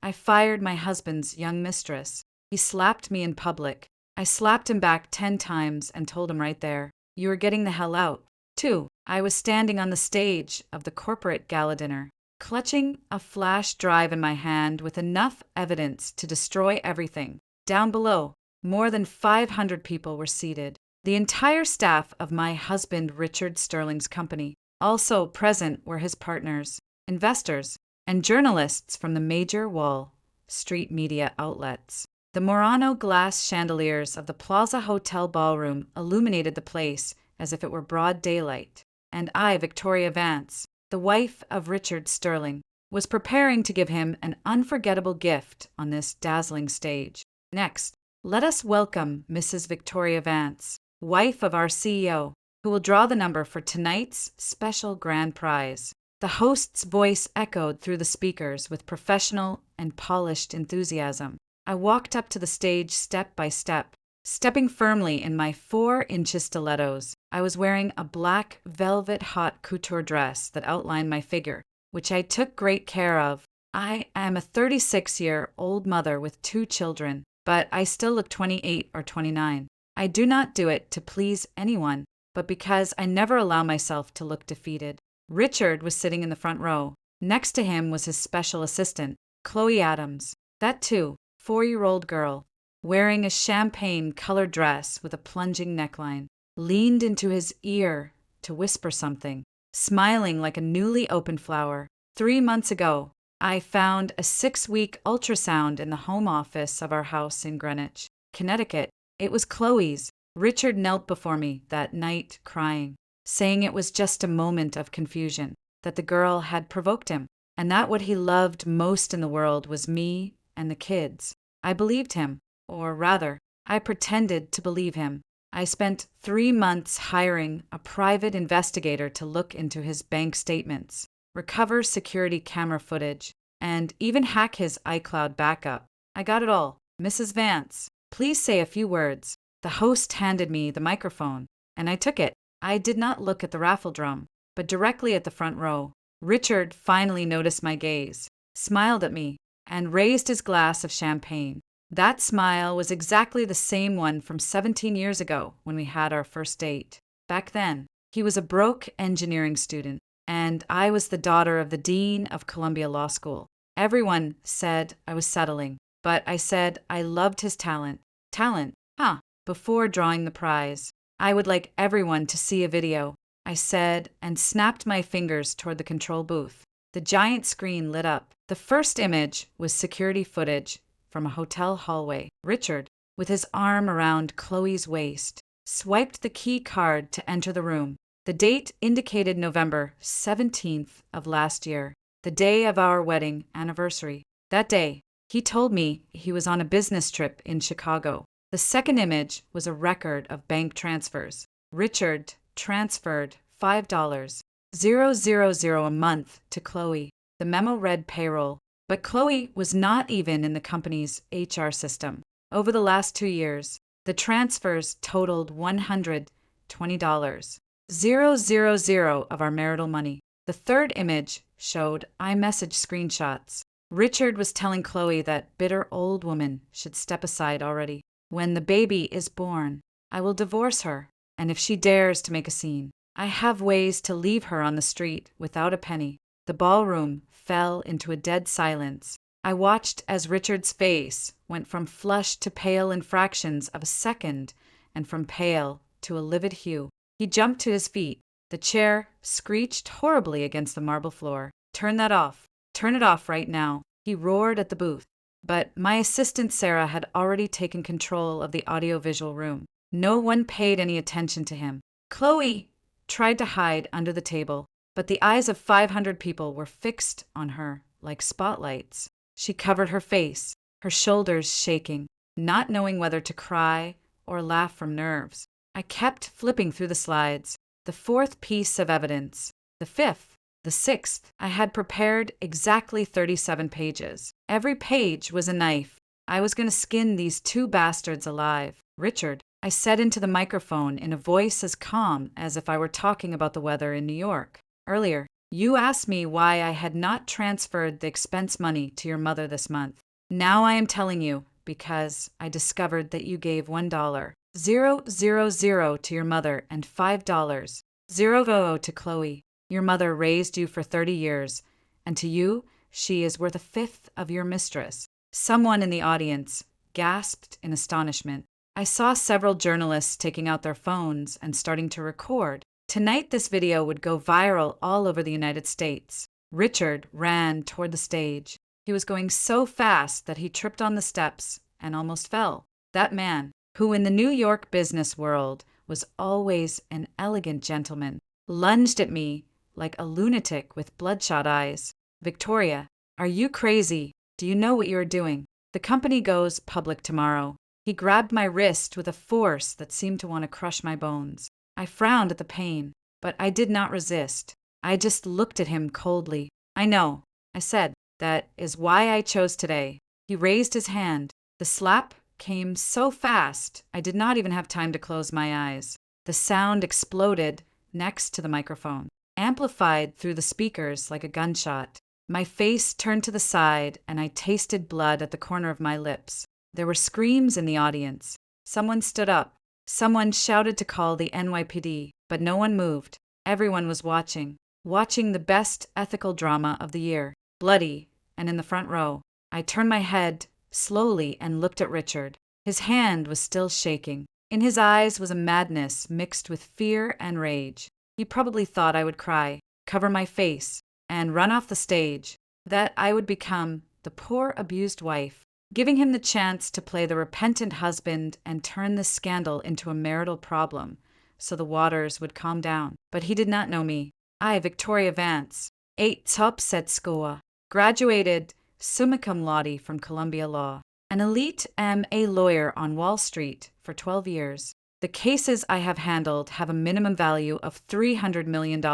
I fired my husband's young mistress. He slapped me in public. I slapped him back 10 times and told him right there, "You are getting the hell out." 2. I was standing on the stage of the corporate gala dinner, clutching a flash drive in my hand with enough evidence to destroy everything. Down below, more than 500 people were seated. The entire staff of my husband Richard Sterling's company. Also present were his partners, investors, and journalists from the major Wall Street media outlets. The Murano glass chandeliers of the Plaza Hotel ballroom illuminated the place as if it were broad daylight, and I, Victoria Vance, the wife of Richard Sterling, was preparing to give him an unforgettable gift on this dazzling stage. Next, let us welcome Mrs. Victoria Vance, wife of our CEO, who will draw the number for tonight's special grand prize. The host's voice echoed through the speakers with professional and polished enthusiasm. I walked up to the stage step by step, stepping firmly in my 4-inch stilettos. I was wearing a black velvet haute couture dress that outlined my figure, which I took great care of. I am a 36-year-old mother with 2 children, but I still look 28 or 29. I do not do it to please anyone, but because I never allow myself to look defeated. Richard was sitting in the front row. Next to him was his special assistant, Chloe Adams. That too, 4-year-old girl, wearing a champagne-colored dress with a plunging neckline, leaned into his ear to whisper something, smiling like a newly opened flower. 3 months ago, I found a 6-week ultrasound in the home office of our house in Greenwich, Connecticut. It was Chloe's. Richard knelt before me that night crying, saying it was just a moment of confusion, that the girl had provoked him, and that what he loved most in the world was me and the kids. I believed him, or rather, I pretended to believe him. I spent 3 months hiring a private investigator to look into his bank statements, recover security camera footage, and even hack his iCloud backup. I got it all. "Mrs. Vance, please say a few words." The host handed me the microphone, and I took it. I did not look at the raffle drum, but directly at the front row. Richard finally noticed my gaze, smiled at me, and raised his glass of champagne. That smile was exactly the same one from 17 years ago when we had our first date. Back then, he was a broke engineering student, and I was the daughter of the dean of Columbia Law School. Everyone said I was settling, but I said I loved his talent. Talent? Huh. Before drawing the prize, I would like everyone to see a video, I said, and snapped my fingers toward the control booth. The giant screen lit up. The first image was security footage from a hotel hallway. Richard, with his arm around Chloe's waist, swiped the key card to enter the room. The date indicated November 17th of last year, the day of our wedding anniversary. That day, he told me he was on a business trip in Chicago. The second image was a record of bank transfers. Richard transferred $5,000 a month to Chloe. The memo read payroll, but Chloe was not even in the company's HR system. Over the last 2 years, the transfers totaled $120,000 of our marital money. The third image showed iMessage screenshots. Richard was telling Chloe that bitter old woman should step aside already. "When the baby is born, I will divorce her, and if she dares to make a scene, I have ways to leave her on the street without a penny." The ballroom fell into a dead silence. I watched as Richard's face went from flushed to pale in fractions of a second, and from pale to a livid hue. He jumped to his feet. The chair screeched horribly against the marble floor. "Turn that off. Turn it off right now," he roared at the booth. But my assistant Sarah had already taken control of the audiovisual room. No one paid any attention to him. Chloe tried to hide under the table, but the eyes of 500 people were fixed on her like spotlights. She covered her face, her shoulders shaking, not knowing whether to cry or laugh from nerves. I kept flipping through the slides. The fourth piece of evidence, the fifth, the sixth. I had prepared exactly 37 pages. Every page was a knife. I was going to skin these 2 bastards alive. "Richard," I said into the microphone in a voice as calm as if I were talking about the weather in New York. "Earlier, You asked me why I had not transferred the expense money to your mother this month. Now I am telling you because I discovered that you gave $1, 000 to your mother and $5, 000 to Chloe. Your mother raised you for 30 years, and to you, she is worth a fifth of your mistress. Someone in the audience gasped in astonishment. I saw several journalists taking out their phones and starting to record. Tonight, this video would go viral all over the United States. Richard ran toward the stage. He was going so fast that he tripped on the steps and almost fell. That man, who in the New York business world was always an elegant gentleman, lunged at me like a lunatic with bloodshot eyes. Victoria, are you crazy? Do you know what you are doing? The company goes public tomorrow. He grabbed my wrist with a force that seemed to want to crush my bones. I frowned at the pain, but I did not resist. I just looked at him coldly. I know, I said. That is why I chose today. He raised his hand. The slap came so fast, I did not even have time to close my eyes. The sound exploded next to the microphone, amplified through the speakers like a gunshot. My face turned to the side, and I tasted blood at the corner of my lips. There were screams in the audience. Someone stood up. Someone shouted to call the NYPD, but no one moved. Everyone was watching the best ethical drama of the year, bloody, and in the front row. I turned my head slowly and looked at Richard. His hand was still shaking. In his eyes was a madness mixed with fear and rage. He probably thought I would cry, cover my face, and run off the stage, that I would become the poor abused wife, giving him the chance to play the repentant husband and turn this scandal into a marital problem, so the waters would calm down. But he did not know me. I, Victoria Vance, 8 top set school, graduated summa cum laude from Columbia Law, an elite MA lawyer on Wall Street for 12 years. The cases I have handled have a minimum value of $300 million.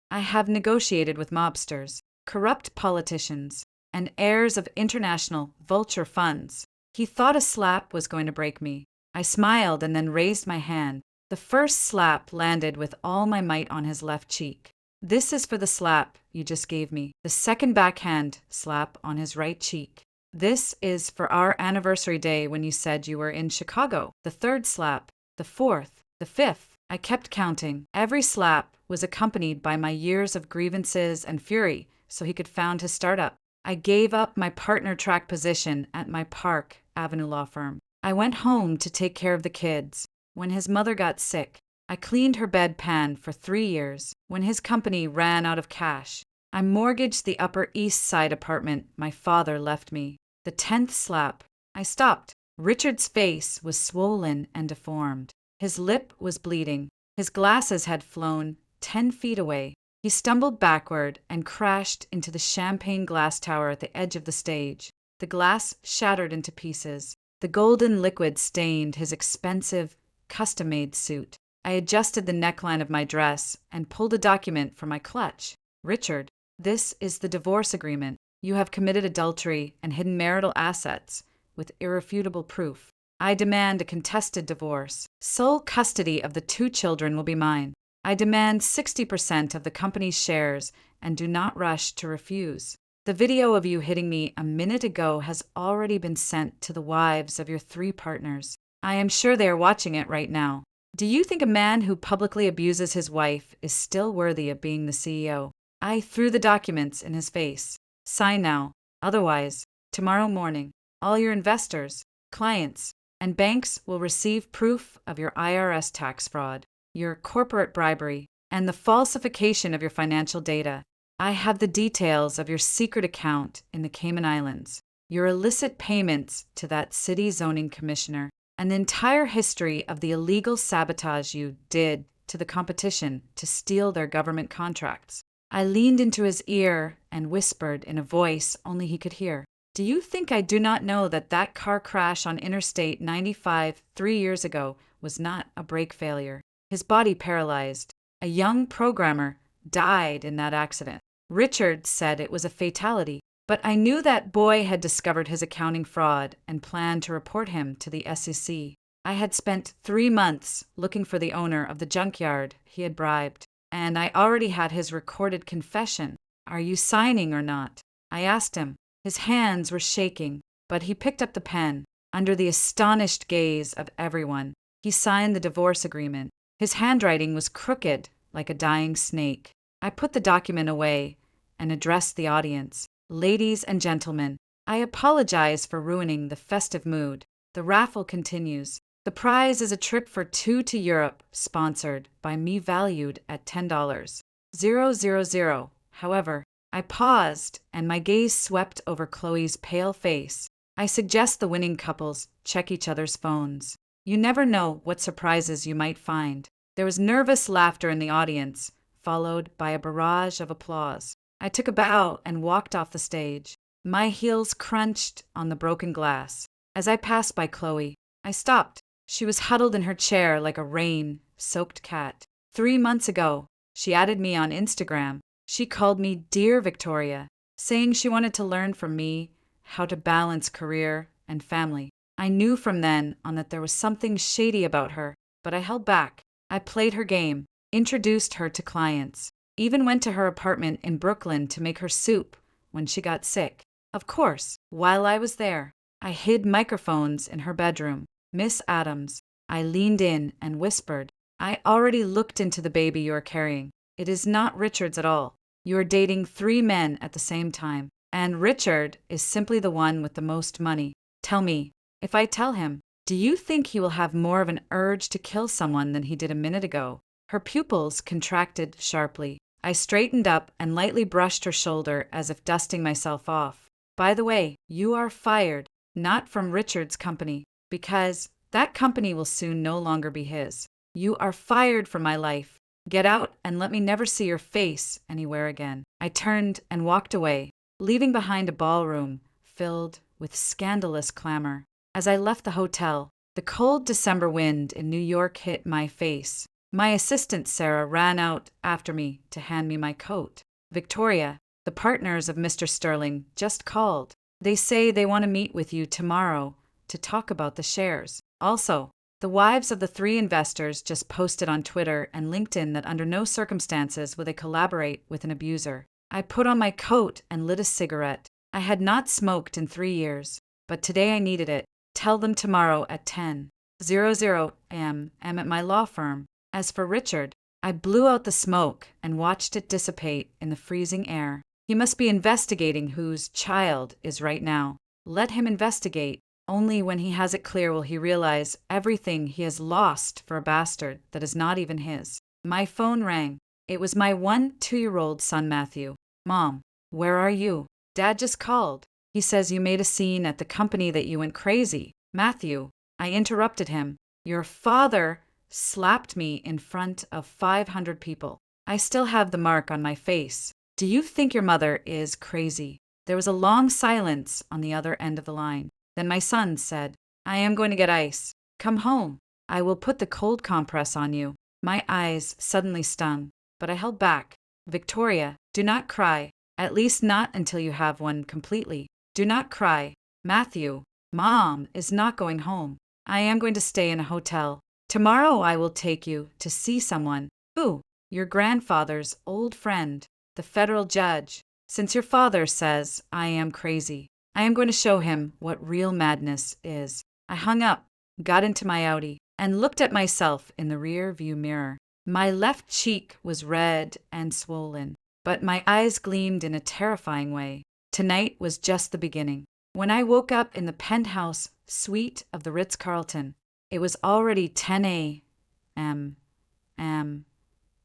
I have negotiated with mobsters, corrupt politicians, and heirs of international vulture funds. He thought a slap was going to break me. I smiled and then raised my hand. The first slap landed with all my might on his left cheek. This is for the slap you just gave me. The second backhand slap on his right cheek. This is for our anniversary day when you said you were in Chicago. The third slap. The fourth. The fifth. I kept counting. Every slap was accompanied by my years of grievances and fury, so he could found his startup. I gave up my partner track position at my Park Avenue law firm. I went home to take care of the kids. When his mother got sick, I cleaned her bedpan for 3 years. When his company ran out of cash, I mortgaged the Upper East Side apartment my father left me. The 10th slap. I stopped. Richard's face was swollen and deformed. His lip was bleeding. His glasses had flown 10 feet away. He stumbled backward and crashed into the champagne glass tower at the edge of the stage. The glass shattered into pieces. The golden liquid stained his expensive, custom-made suit. I adjusted the neckline of my dress and pulled a document from my clutch. Richard, this is the divorce agreement. You have committed adultery and hidden marital assets with irrefutable proof. I demand a contested divorce. Sole custody of the 2 children will be mine. I demand 60% of the company's shares and do not rush to refuse. The video of you hitting me a minute ago has already been sent to the wives of your 3 partners. I am sure they are watching it right now. Do you think a man who publicly abuses his wife is still worthy of being the CEO? I threw the documents in his face. Sign now. Otherwise, tomorrow morning, all your investors, clients, and banks will receive proof of your IRS tax fraud, your corporate bribery, and the falsification of your financial data. I have the details of your secret account in the Cayman Islands, your illicit payments to that city zoning commissioner, and the entire history of the illegal sabotage you did to the competition to steal their government contracts. I leaned into his ear and whispered in a voice only he could hear. Do you think I do not know that that car crash on Interstate 95 3 years ago was not a brake failure? His body paralyzed. A young programmer died in that accident. Richard said it was a fatality, but I knew that boy had discovered his accounting fraud and planned to report him to the SEC. I had spent 3 months looking for the owner of the junkyard he had bribed. and I already had his recorded confession. Are you signing or not? I asked him. His hands were shaking, but he picked up the pen. Under the astonished gaze of everyone, he signed the divorce agreement. His handwriting was crooked like a dying snake. I put the document away and addressed the audience. Ladies and gentlemen, I apologize for ruining the festive mood. The raffle continues. The prize is a trip for two to Europe, sponsored by me, valued at $10. 000. However, I paused and my gaze swept over Chloe's pale face. I suggest the winning couples check each other's phones. You never know what surprises you might find. There was nervous laughter in the audience, followed by a barrage of applause. I took a bow and walked off the stage. My heels crunched on the broken glass. As I passed by Chloe, I stopped. She was huddled in her chair like a rain-soaked cat. 3 months ago, she added me on Instagram. She called me Dear Victoria, saying she wanted to learn from me how to balance career and family. I knew from then on that there was something shady about her, but I held back. I played her game, introduced her to clients, even went to her apartment in Brooklyn to make her soup when she got sick. Of course, while I was there, I hid microphones in her bedroom. Miss Adams, I leaned in and whispered, I already looked into the baby you are carrying. It is not Richard's at all. You are dating 3 men at the same time, and Richard is simply the one with the most money. Tell me, if I tell him, do you think he will have more of an urge to kill someone than he did a minute ago? Her pupils contracted sharply. I straightened up and lightly brushed her shoulder as if dusting myself off. By the way, you are fired, not from Richard's company, because that company will soon no longer be his. You are fired from my life. Get out and let me never see your face anywhere again. I turned and walked away, leaving behind a ballroom filled with scandalous clamor. As I left the hotel, the cold December wind in New York hit my face. My assistant Sarah ran out after me to hand me my coat. Victoria, the partners of Mr. Sterling just called. They say they want to meet with you tomorrow to talk about the shares. Also, the wives of the 3 investors just posted on Twitter and LinkedIn that under no circumstances will they collaborate with an abuser. I put on my coat and lit a cigarette. I had not smoked in 3 years, but today I needed it. Tell them tomorrow at 10:00 a.m. I'm at my law firm. As for Richard, I blew out the smoke and watched it dissipate in the freezing air. He must be investigating whose child is right now. Let him investigate. Only when he has it clear will he realize everything he has lost for a bastard that is not even his. My phone rang. It was my 2-year-old son Matthew. Mom, where are you? Dad just called. He says you made a scene at the company that you went crazy. Matthew, I interrupted him. Your father slapped me in front of 500 people. I still have the mark on my face. Do you think your mother is crazy? There was a long silence on the other end of the line. Then my son said, I am going to get ice. Come home. I will put the cold compress on you. My eyes suddenly stung, but I held back. Victoria, do not cry. At least not until you have one completely. Do not cry. Matthew, Mom is not going home. I am going to stay in a hotel. Tomorrow I will take you to see someone. Who? Your grandfather's old friend, the federal judge. Since your father says I am crazy, I am going to show him what real madness is. I hung up, got into my Audi, and looked at myself in the rear view mirror. My left cheek was red and swollen, but my eyes gleamed in a terrifying way. Tonight was just the beginning. When I woke up in the penthouse suite of the Ritz-Carlton, it was already 10 a.m.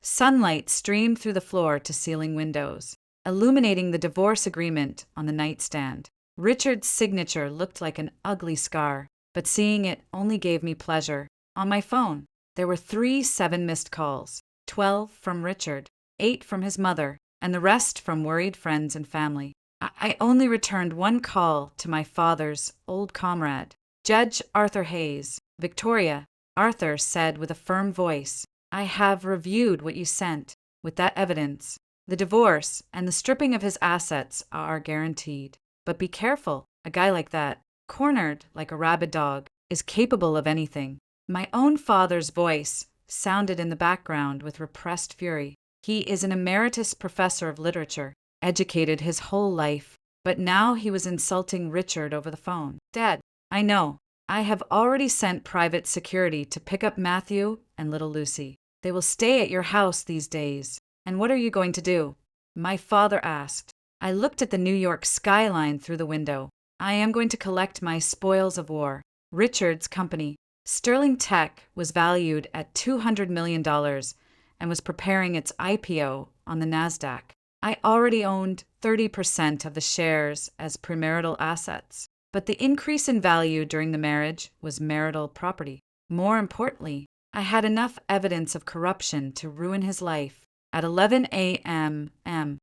Sunlight streamed through the floor-to-ceiling windows, illuminating the divorce agreement on the nightstand. Richard's signature looked like an ugly scar, but seeing it only gave me pleasure. On my phone, there were 7 missed calls, 12 from Richard, 8 from his mother, and the rest from worried friends and family. I only returned 1 call to my father's old comrade, Judge Arthur Hayes. Victoria, Arthur said with a firm voice, I have reviewed what you sent. With that evidence, the divorce and the stripping of his assets are guaranteed. But be careful, a guy like that, cornered like a rabid dog, is capable of anything. My own father's voice sounded in the background with repressed fury. He is an emeritus professor of literature, educated his whole life, but now he was insulting Richard over the phone. Dad, I know. I have already sent private security to pick up Matthew and little Lucy. They will stay at your house these days. And what are you going to do? My father asked. I looked at the New York skyline through the window. I am going to collect my spoils of war. Richard's company, Sterling Tech, was valued at $200 million and was preparing its IPO on the NASDAQ. I already owned 30% of the shares as premarital assets, but the increase in value during the marriage was marital property. More importantly, I had enough evidence of corruption to ruin his life. At 11 a.m.,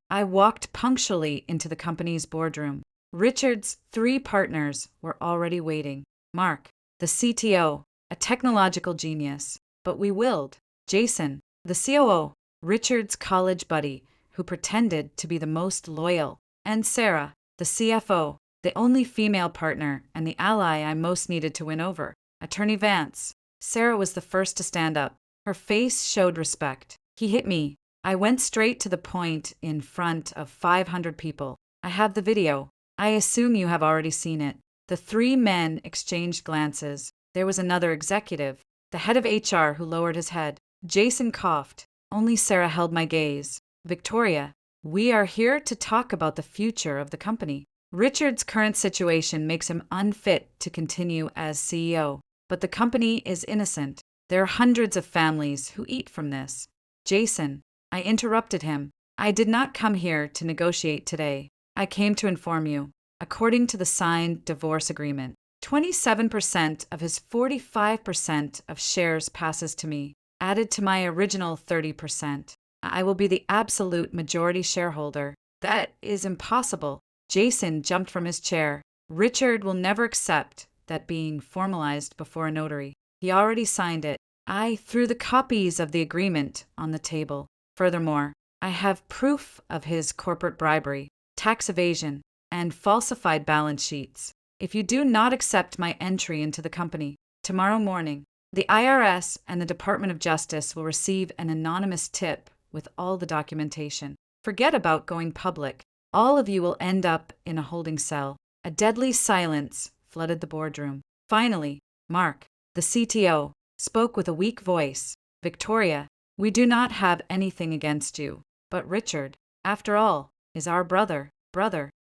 I walked punctually into the company's boardroom. Richard's 3 partners were already waiting. Mark, the CTO, a technological genius, but we willed. Jason, the COO, Richard's college buddy, who pretended to be the most loyal, and Sarah, the CFO, the only female partner and the ally I most needed to win over. Attorney Vance. Sarah was the first to stand up. Her face showed respect. He hit me. I went straight to the point in front of 500 people. I have the video. I assume you have already seen it. The 3 men exchanged glances. There was another executive, the head of HR, who lowered his head. Jason coughed. Only Sarah held my gaze. Victoria, we are here to talk about the future of the company. Richard's current situation makes him unfit to continue as CEO, but the company is innocent. There are hundreds of families who eat from this. Jason, I interrupted him. I did not come here to negotiate today. I came to inform you. According to the signed divorce agreement, 27% of his 45% of shares passes to me, added to my original 30%. I will be the absolute majority shareholder. That is impossible. Jason jumped from his chair. Richard will never accept that being formalized before a notary. He already signed it. I threw the copies of the agreement on the table. Furthermore, I have proof of his corporate bribery, tax evasion, and falsified balance sheets. If you do not accept my entry into the company, tomorrow morning, the IRS and the Department of Justice will receive an anonymous tip with all the documentation. Forget about going public. All of you will end up in a holding cell. A deadly silence flooded the boardroom. Finally, Mark, the CTO, spoke with a weak voice. Victoria, we do not have anything against you, but Richard, after all, is our brother.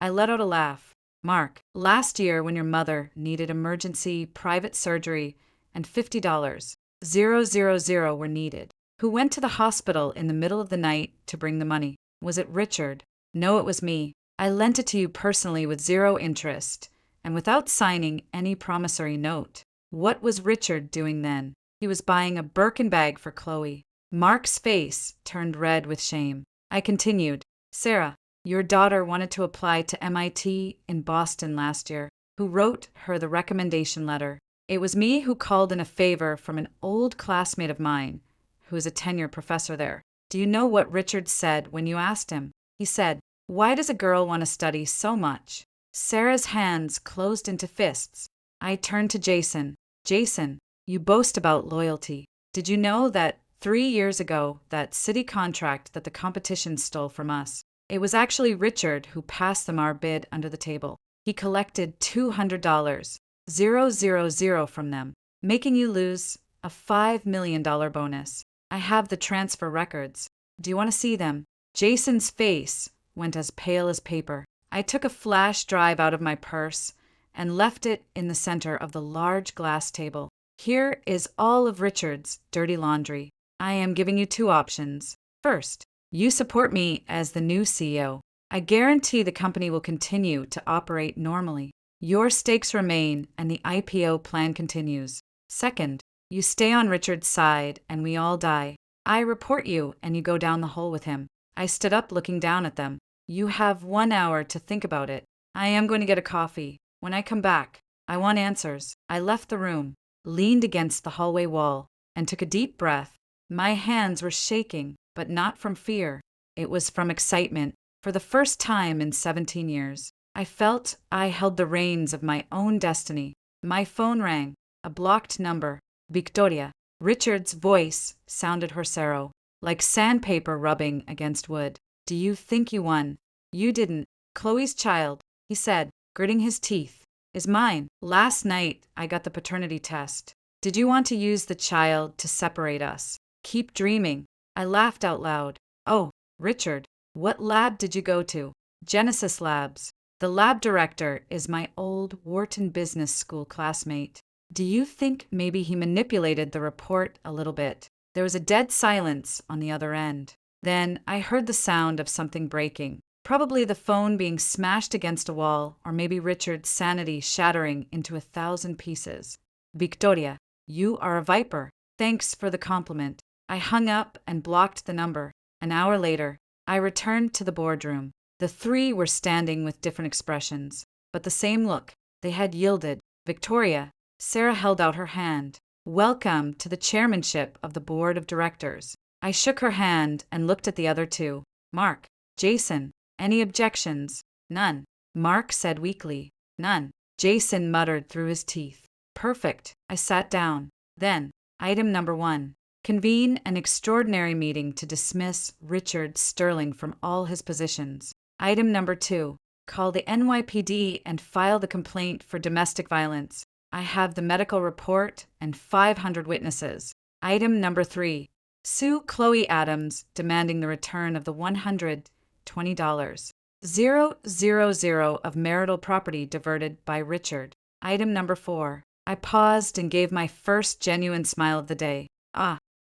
I let out a laugh. Mark, last year when your mother needed emergency private surgery and $50,000 were needed, who went to the hospital in the middle of the night to bring the money? Was it Richard? No, it was me. I lent it to you personally with 0 interest and without signing any promissory note. What was Richard doing then? He was buying a Birkin bag for Chloe. Mark's face turned red with shame. I continued, Sarah, your daughter wanted to apply to MIT in Boston last year. Who wrote her the recommendation letter? It was me who called in a favor from an old classmate of mine, who is a tenure professor there. Do you know what Richard said when you asked him? He said, why does a girl want to study so much? Sarah's hands closed into fists. I turned to Jason. Jason, you boast about loyalty. Did you know that 3 years ago, that city contract that the competition stole from us, it was actually Richard who passed them our bid under the table. He collected $200, 000 from them, making you lose a $5 million bonus. I have the transfer records. Do you want to see them? Jason's face went as pale as paper. I took a flash drive out of my purse and left it in the center of the large glass table. Here is all of Richard's dirty laundry. I am giving you 2 options. First, you support me as the new CEO. I guarantee the company will continue to operate normally. Your stakes remain and the IPO plan continues. Second, you stay on Richard's side and we all die. I report you and you go down the hole with him. I stood up looking down at them. You have 1 hour to think about it. I am going to get a coffee. When I come back, I want answers. I left the room, leaned against the hallway wall, and took a deep breath. My hands were shaking, but not from fear. It was from excitement. For the first time in 17 years, I felt I held the reins of my own destiny. My phone rang. A blocked number. Victoria. Richard's voice sounded horsero. like sandpaper rubbing against wood. Do you think you won? You didn't. Chloe's child, he said, gritting his teeth, is mine. Last night, I got the paternity test. Did you want to use the child to separate us? Keep dreaming. I laughed out loud. Oh, Richard, what lab did you go to? Genesis Labs. The lab director is my old Wharton Business School classmate. Do you think maybe he manipulated the report a little bit? There was a dead silence on the other end. Then I heard the sound of something breaking. Probably the phone being smashed against a wall, or maybe Richard's sanity shattering into 1,000 pieces. Victoria, you are a viper. Thanks for the compliment. I hung up and blocked the number. An hour later, I returned to the boardroom. The three were standing with different expressions, but the same look. They had yielded. Victoria, Sarah held out her hand. Welcome to the chairmanship of the board of directors. I shook her hand and looked at the other two. Mark, Jason, any objections? None. Mark said weakly. None. Jason muttered through his teeth. Perfect. I sat down. Then, item number 1. Convene an extraordinary meeting to dismiss Richard Sterling from all his positions. Item number 2. Call the NYPD and file the complaint for domestic violence. I have the medical report and 500 witnesses. Item number 3. Sue Chloe Adams, demanding the return of the $120,000 of marital property diverted by Richard. Item number 4. I paused and gave my first genuine smile of the day.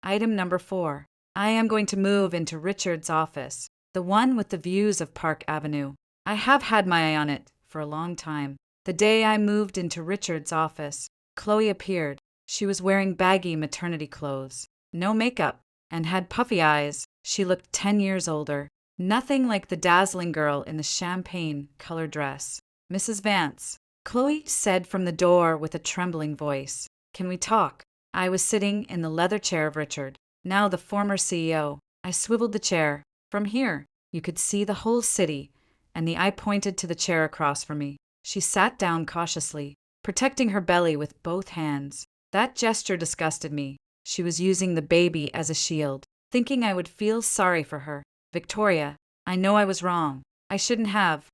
Item number 4. I am going to move into Richard's office, the one with the views of Park Avenue. I have had my eye on it for a long time. The day I moved into Richard's office, Chloe appeared. She was wearing baggy maternity clothes, no makeup, and had puffy eyes. She looked 10 years older. Nothing like the dazzling girl in the champagne-colored dress. Mrs. Vance, Chloe said from the door with a trembling voice. Can we talk? I was sitting in the leather chair of Richard, now the former CEO. I swiveled the chair. From here, you could see the whole city, and the eye pointed to the chair across from me. She sat down cautiously, protecting her belly with both hands. That gesture disgusted me. She was using the baby as a shield, thinking I would feel sorry for her. Victoria, I know I was wrong. I shouldn't have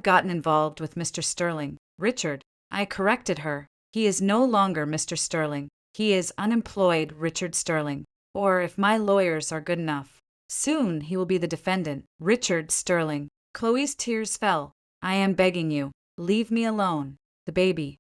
gotten involved with Mr. Sterling. Richard, I corrected her. He is no longer Mr. Sterling. He is unemployed Richard Sterling. Or if my lawyers are good enough, soon he will be the defendant, Richard Sterling. Chloe's tears fell. I am begging you, leave me alone. The baby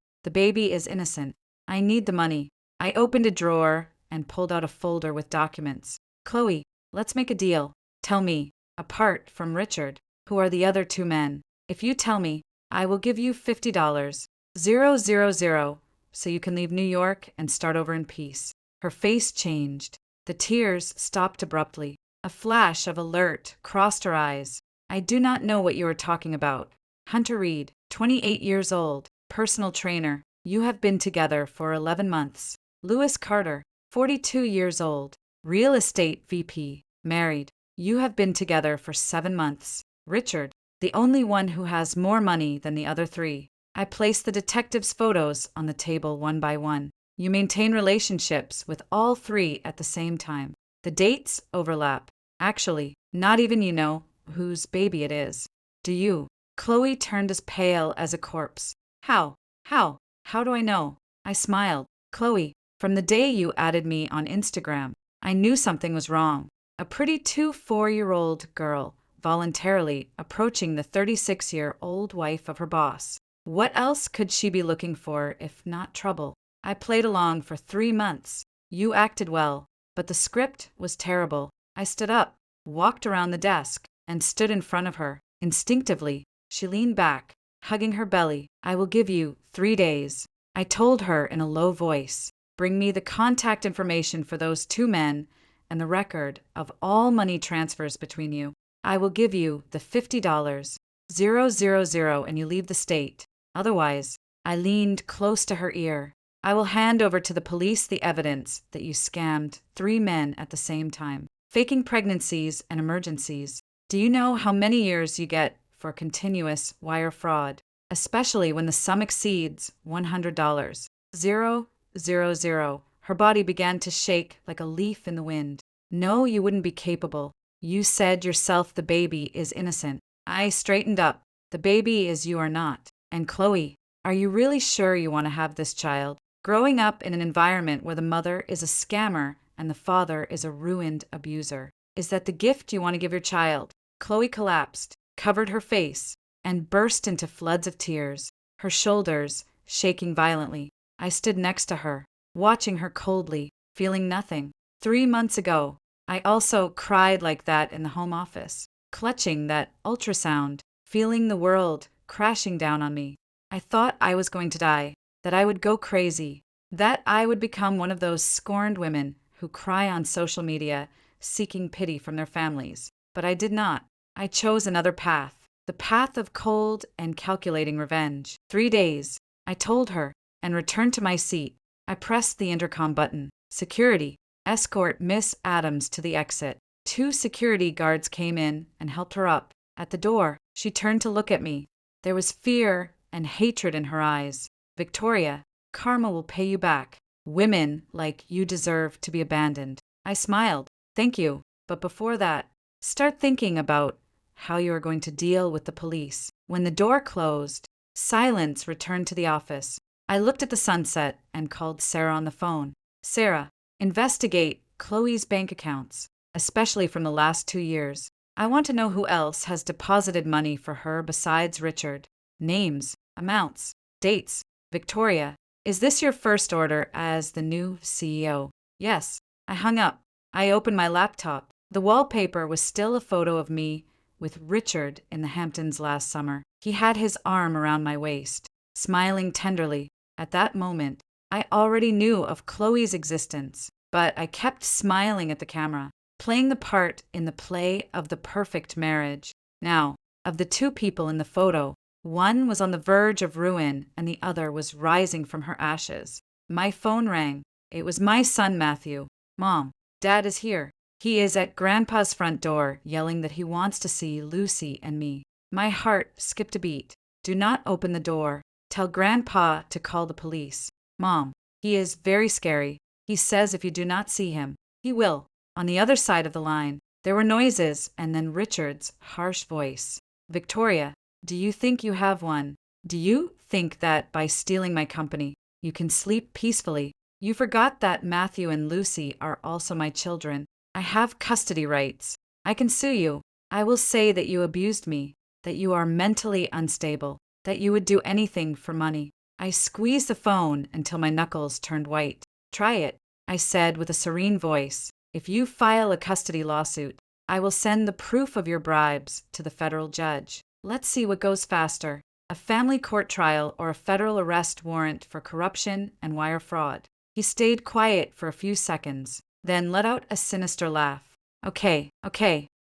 is innocent. I need the money. I opened a drawer and pulled out a folder with documents. Chloe, let's make a deal. Tell me, apart from Richard, who are the other two men? If you tell me, I will give you $50, 000, so you can leave New York and start over in peace. Her face changed. The tears stopped abruptly. A flash of alert crossed her eyes. I do not know what you are talking about. Hunter Reed, 28 years old, personal trainer. You have been together for 11 months. Lewis Carter, 42 years old, real estate VP, married. You have been together for 7 months. Richard, the only one who has more money than the other three. I placed the detectives' photos on the table one by one. You maintain relationships with all three at the same time. The dates overlap. Actually, not even you know whose baby it is. Do you? Chloe turned as pale as a corpse. How do I know? I smiled. Chloe, from the day you added me on Instagram, I knew something was wrong. A pretty 4-year-old girl voluntarily approaching the 36-year-old wife of her boss. What else could she be looking for if not trouble? I played along for 3 months. You acted well, but the script was terrible. I stood up, walked around the desk, and stood in front of her. Instinctively, she leaned back, hugging her belly. I will give you 3 days. I told her in a low voice. Bring me the contact information for those 2 men and the record of all money transfers between you. I will give you the $50, 000, and you leave the state. Otherwise, I leaned close to her ear. I will hand over to the police the evidence that you scammed 3 men at the same time, faking pregnancies and emergencies. Do you know how many years you get for continuous wire fraud, especially when the sum exceeds $100? 000. Her body began to shake like a leaf in the wind. No, you wouldn't be capable. You said yourself the baby is innocent. I straightened up. The baby is you are not. And Chloe, are you really sure you want to have this child? Growing up in an environment where the mother is a scammer and the father is a ruined abuser, is that the gift you want to give your child? Chloe collapsed, covered her face, and burst into floods of tears, her shoulders shaking violently. I stood next to her, watching her coldly, feeling nothing. 3 months ago, I also cried like that in the home office, clutching that ultrasound, feeling the world crashing down on me. I thought I was going to die, that I would go crazy, that I would become one of those scorned women who cry on social media, seeking pity from their families. But I did not. I chose another path, the path of cold and calculating revenge. 3 days, I told her, and returned to my seat. I pressed the intercom button. Security, escort Miss Adams to the exit. 2 security guards came in and helped her up. At the door, she turned to look at me. There was fear and hatred in her eyes. Victoria, karma will pay you back. Women like you deserve to be abandoned. I smiled. Thank you. But before that, start thinking about how you are going to deal with the police. When the door closed, silence returned to the office. I looked at the sunset and called Sarah on the phone. Sarah, investigate Chloe's bank accounts, especially from the last 2 years. I want to know who else has deposited money for her besides Richard. Names, amounts, dates. Victoria, is this your first order as the new CEO? Yes. I hung up. I opened my laptop. The wallpaper was still a photo of me with Richard in the Hamptons last summer. He had his arm around my waist, smiling tenderly. At that moment, I already knew of Chloe's existence, but I kept smiling at the camera, playing the part in the play of the perfect marriage. Now, of the 2 people in the photo, one was on the verge of ruin and the other was rising from her ashes. My phone rang. It was my son, Matthew. Mom, Dad is here. He is at Grandpa's front door, yelling that he wants to see Lucy and me. My heart skipped a beat. Do not open the door. Tell Grandpa to call the police. Mom, he is very scary. He says if you do not see him, he will. On the other side of the line, there were noises and then Richard's harsh voice. Victoria, do you think you have one? Do you think that by stealing my company, you can sleep peacefully? You forgot that Matthew and Lucy are also my children. I have custody rights. I can sue you. I will say that you abused me, that you are mentally unstable, that you would do anything for money. I squeezed the phone until my knuckles turned white. Try it, I said with a serene voice. If you file a custody lawsuit, I will send the proof of your bribes to the federal judge. Let's see what goes faster, a family court trial or a federal arrest warrant for corruption and wire fraud. He stayed quiet for a few seconds, then let out a sinister laugh. Okay,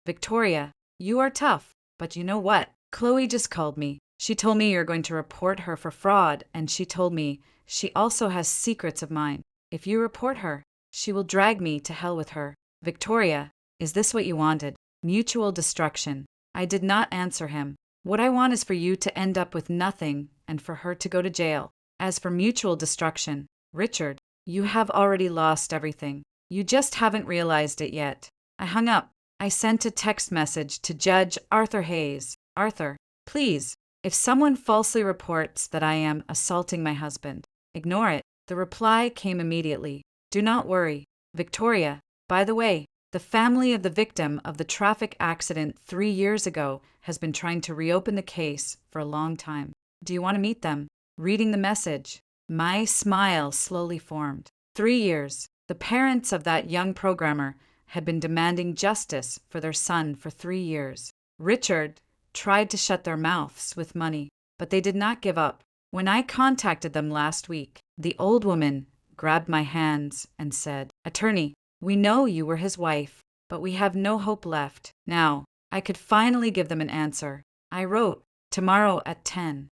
Victoria, you are tough, but you know what? Chloe just called me. She told me you're going to report her for fraud, and she told me she also has secrets of mine. If you report her, she will drag me to hell with her. Victoria, is this what you wanted? Mutual destruction. I did not answer him. What I want is for you to end up with nothing and for her to go to jail. As for mutual destruction, Richard, you have already lost everything. You just haven't realized it yet. I hung up. I sent a text message to Judge Arthur Hayes. Arthur, please, if someone falsely reports that I am assaulting my husband, ignore it. The reply came immediately. Do not worry. Victoria, by the way, the family of the victim of the traffic accident 3 years ago has been trying to reopen the case for a long time. Do you want to meet them? Reading the message, my smile slowly formed. 3 years. The parents of that young programmer had been demanding justice for their son for 3 years. Richard tried to shut their mouths with money, but they did not give up. When I contacted them last week, the old woman grabbed my hands and said, "Attorney, we know you were his wife, but we have no hope left." Now, I could finally give them an answer. I wrote, "Tomorrow at 10:00,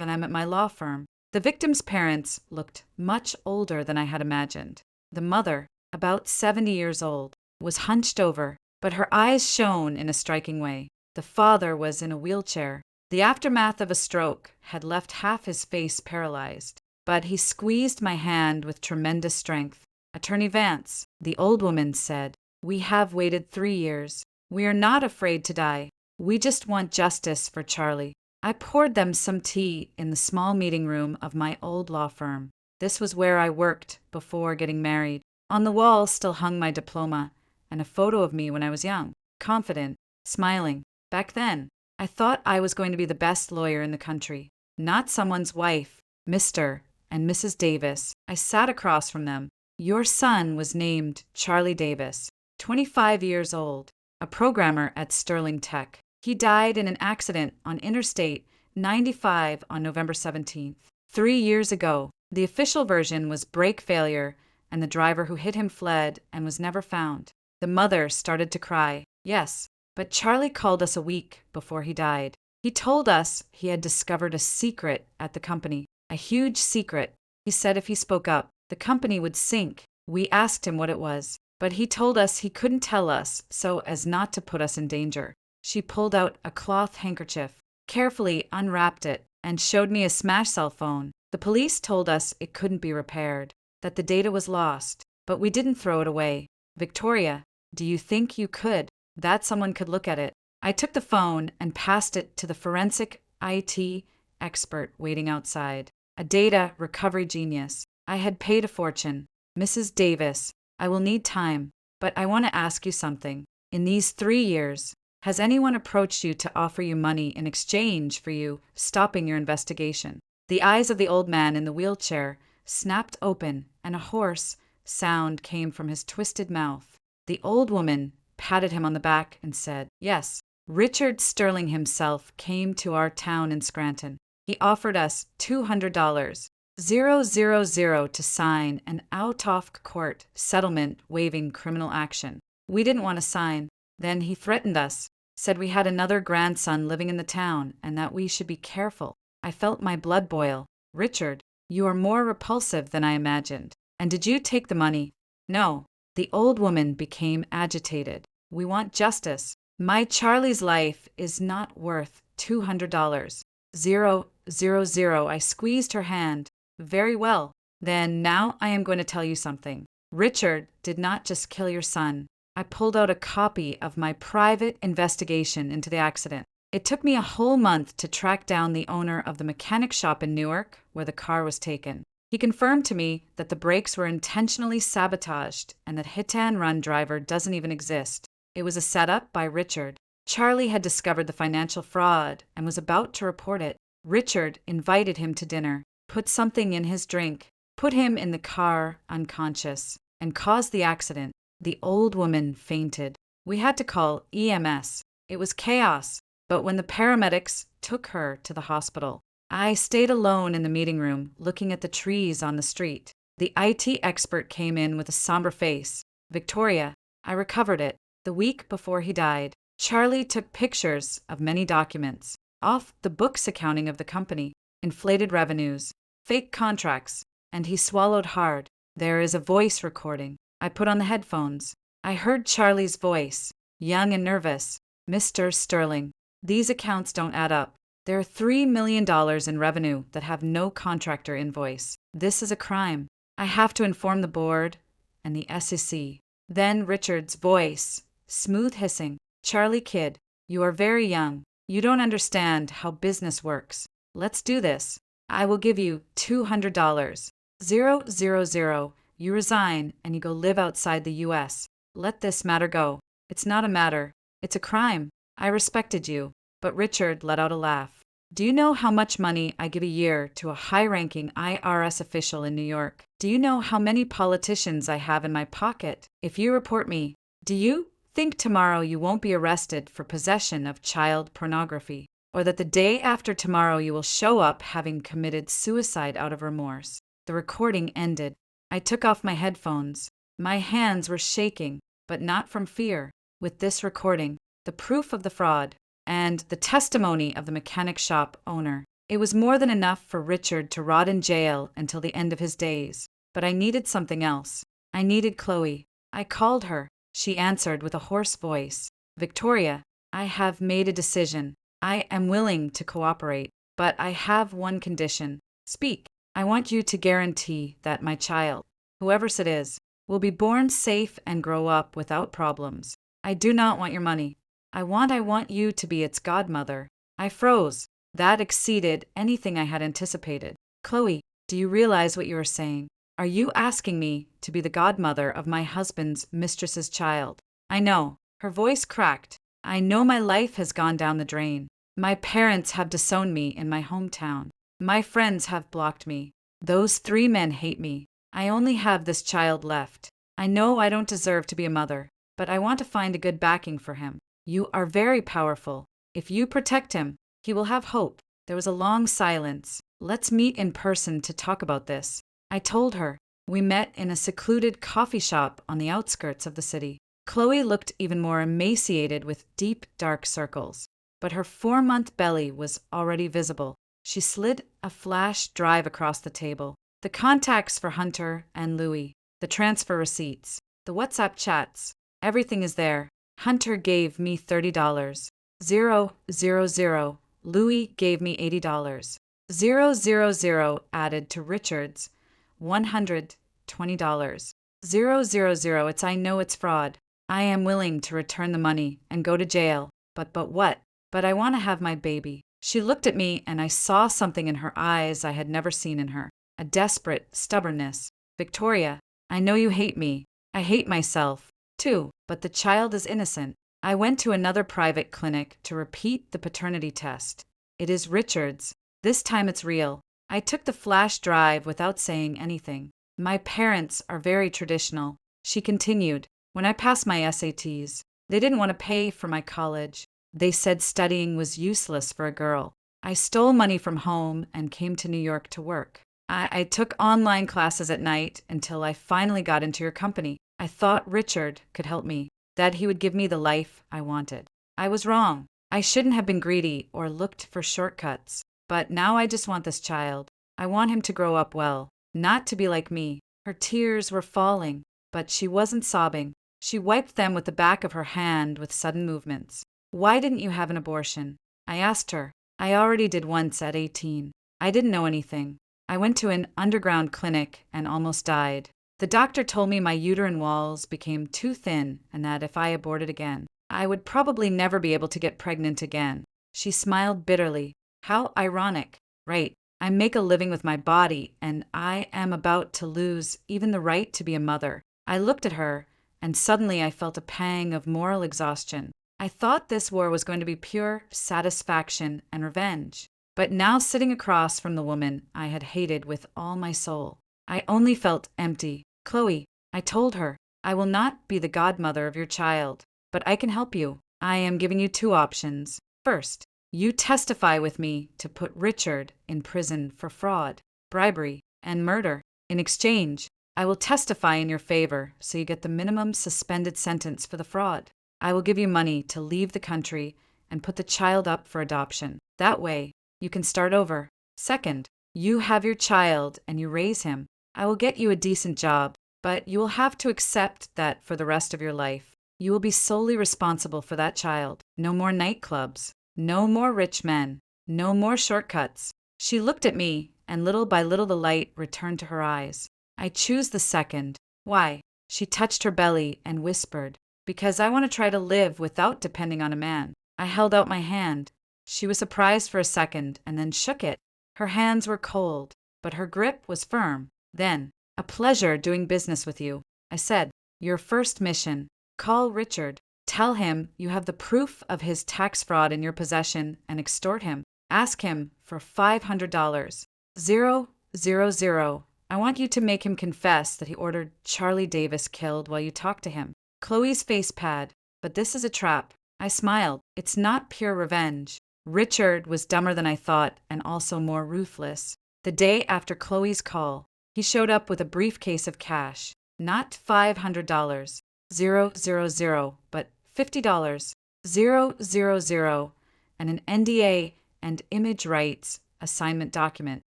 and I'm at my law firm." The victim's parents looked much older than I had imagined. The mother, about 70 years old, was hunched over, but her eyes shone in a striking way. The father was in a wheelchair. The aftermath of a stroke had left half his face paralyzed, but he squeezed my hand with tremendous strength. "Attorney Vance, The old woman said, "We have waited 3 years. We are not afraid to die. We just want justice for Charlie." I poured them some tea in the small meeting room of my old law firm. This was where I worked before getting married. On the wall still hung my diploma and a photo of me when I was young, confident, smiling. Back then, I thought I was going to be the best lawyer in the country, not someone's wife. Mr. and Mrs. Davis. I sat across from them. Your son was named Charlie Davis, 25 years old, a programmer at Sterling Tech. He died in an accident on Interstate 95 on November 17th. 3 years ago, the official version was brake failure, and the driver who hit him fled and was never found. The mother started to cry. Yes, but Charlie called us a week before he died. He told us he had discovered a secret at the company, a huge secret. He said if he spoke up, the company would sink. We asked him what it was, but he told us he couldn't tell us so as not to put us in danger. She pulled out a cloth handkerchief, carefully unwrapped it, and showed me a smashed cell phone. The police told us it couldn't be repaired, that the data was lost, but we didn't throw it away. Victoria, do you think you could? That someone could look at it. I took the phone and passed it to the forensic IT expert waiting outside, a data recovery genius. I had paid a fortune. Mrs. Davis, I will need time, but I want to ask you something. In these 3 years, has anyone approached you to offer you money in exchange for you stopping your investigation? The eyes of the old man in the wheelchair snapped open, and a hoarse sound came from his twisted mouth. The old woman patted him on the back and said, "Yes, Richard Sterling himself came to our town in Scranton. He offered us $200, 000 to sign an out-of-court settlement waiving criminal action. We didn't want to sign. Then he threatened us, said we had another grandson living in the town and that we should be careful." I felt my blood boil. "Richard, you are more repulsive than I imagined. And did you take the money?" "No." The old woman became agitated. "We want justice. My Charlie's life is not worth $200. 000. I squeezed her hand. "Very well. Then now I am going to tell you something. Richard did not just kill your son. I pulled out a copy of my private investigation into the accident. It took me a whole month to track down the owner of the mechanic shop in Newark where the car was taken. He confirmed to me that the brakes were intentionally sabotaged and that hit-and-run driver doesn't even exist. It was a setup by Richard. Charlie had discovered the financial fraud and was about to report it. Richard invited him to dinner, put something in his drink, put him in the car unconscious, and caused the accident. The old woman fainted. We had to call EMS. It was chaos, but when the paramedics took her to the hospital, I stayed alone in the meeting room, looking at the trees on the street. The IT expert came in with a somber face. "Victoria, I recovered it. The week before he died, Charlie took pictures of many documents, off the books accounting of the company, inflated revenues, fake contracts, and he swallowed hard. There is a voice recording." I put on the headphones. I heard Charlie's voice, young and nervous. "Mr. Sterling, these accounts don't add up. There are $3 million in revenue that have no contractor invoice. This is a crime. I have to inform the board and the SEC." Then Richard's voice, smooth hissing. "Charlie kid, you are very young. You don't understand how business works. Let's do this. I will give you $200. 000. You resign and you go live outside the US. Let this matter go. It's not a matter. It's a crime. I respected you." But Richard let out a laugh. "Do you know how much money I give a year to a high-ranking IRS official in New York? Do you know how many politicians I have in my pocket? If you report me, do you think tomorrow you won't be arrested for possession of child pornography? Or that the day after tomorrow you will show up having committed suicide out of remorse?" The recording ended. I took off my headphones. My hands were shaking, but not from fear. With this recording, the proof of the fraud, and the testimony of the mechanic shop owner, it was more than enough for Richard to rot in jail until the end of his days. But I needed something else. I needed Chloe. I called her. She answered with a hoarse voice. "Victoria, I have made a decision. I am willing to cooperate, but I have one condition." "Speak." "I want you to guarantee that my child, whoever it is, will be born safe and grow up without problems. I do not want your money. I want you to be its godmother." I froze. That exceeded anything I had anticipated. "Chloe, do you realize what you are saying? Are you asking me to be the godmother of my husband's mistress's child?" "I know." Her voice cracked. "I know my life has gone down the drain. My parents have disowned me in my hometown. My friends have blocked me. Those 3 men hate me. I only have this child left. I know I don't deserve to be a mother, but I want to find a good backing for him. You are very powerful. If you protect him, he will have hope." There was a long silence. "Let's meet in person to talk about this," I told her. We met in a secluded coffee shop on the outskirts of the city. Chloe looked even more emaciated with deep, dark circles, but her 4-month belly was already visible. She slid a flash drive across the table. The contacts for Hunter and Louis, the transfer receipts, the WhatsApp chats, everything is there. Hunter gave me $30. 000. Louis gave me $80. 000 added to Richard's $120. 000. I know it's fraud. I am willing to return the money and go to jail. But what? But I want to have my baby." She looked at me and I saw something in her eyes I had never seen in her. A desperate stubbornness. "Victoria, I know you hate me. I hate myself, too, but the child is innocent." I went to another private clinic to repeat the paternity test. "It is Richard's. This time it's real." I took the flash drive without saying anything. "My parents are very traditional," she continued. "When I passed my SATs, they didn't want to pay for my college. They said studying was useless for a girl. I stole money from home and came to New York to work. I took online classes at night until I finally got into your company. I thought Richard could help me, that he would give me the life I wanted. I was wrong. I shouldn't have been greedy or looked for shortcuts. But now I just want this child. I want him to grow up well, not to be like me." Her tears were falling, but she wasn't sobbing. She wiped them with the back of her hand with sudden movements. "Why didn't you have an abortion?" I asked her. "I already did once at 18. I didn't know anything. I went to an underground clinic and almost died. The doctor told me my uterine walls became too thin and that if I aborted again, I would probably never be able to get pregnant again." She smiled bitterly. "How ironic. Right. I make a living with my body, and I am about to lose even the right to be a mother." I looked at her, and suddenly I felt a pang of moral exhaustion. I thought this war was going to be pure satisfaction and revenge. But now sitting across from the woman I had hated with all my soul, I only felt empty. "Chloe," I told her, "I will not be the godmother of your child, but I can help you. I am giving you 2 options. First, you testify with me to put Richard in prison for fraud, bribery, and murder. In exchange, I will testify in your favor so you get the minimum suspended sentence for the fraud. I will give you money to leave the country and put the child up for adoption. That way, you can start over. Second, you have your child and you raise him. I will get you a decent job, but you will have to accept that for the rest of your life, you will be solely responsible for that child. No more nightclubs. No more rich men. No more shortcuts." She looked at me, and little by little the light returned to her eyes. "I choose the second." "Why?" She touched her belly and whispered, "Because I want to try to live without depending on a man." I held out my hand. She was surprised for a second and then shook it. Her hands were cold, but her grip was firm. Then, "A pleasure doing business with you," I said. "Your first mission. Call Richard. Tell him you have the proof of his tax fraud in your possession and extort him. Ask him for $500. 000. I want you to make him confess that he ordered Charlie Davis killed while you talked to him." Chloe's face palled. "But this is a trap." I smiled. "It's not pure revenge." Richard was dumber than I thought and also more ruthless. The day after Chloe's call, he showed up with a briefcase of cash. Not $500. 000, but $50. 000, and an NDA and image rights assignment document.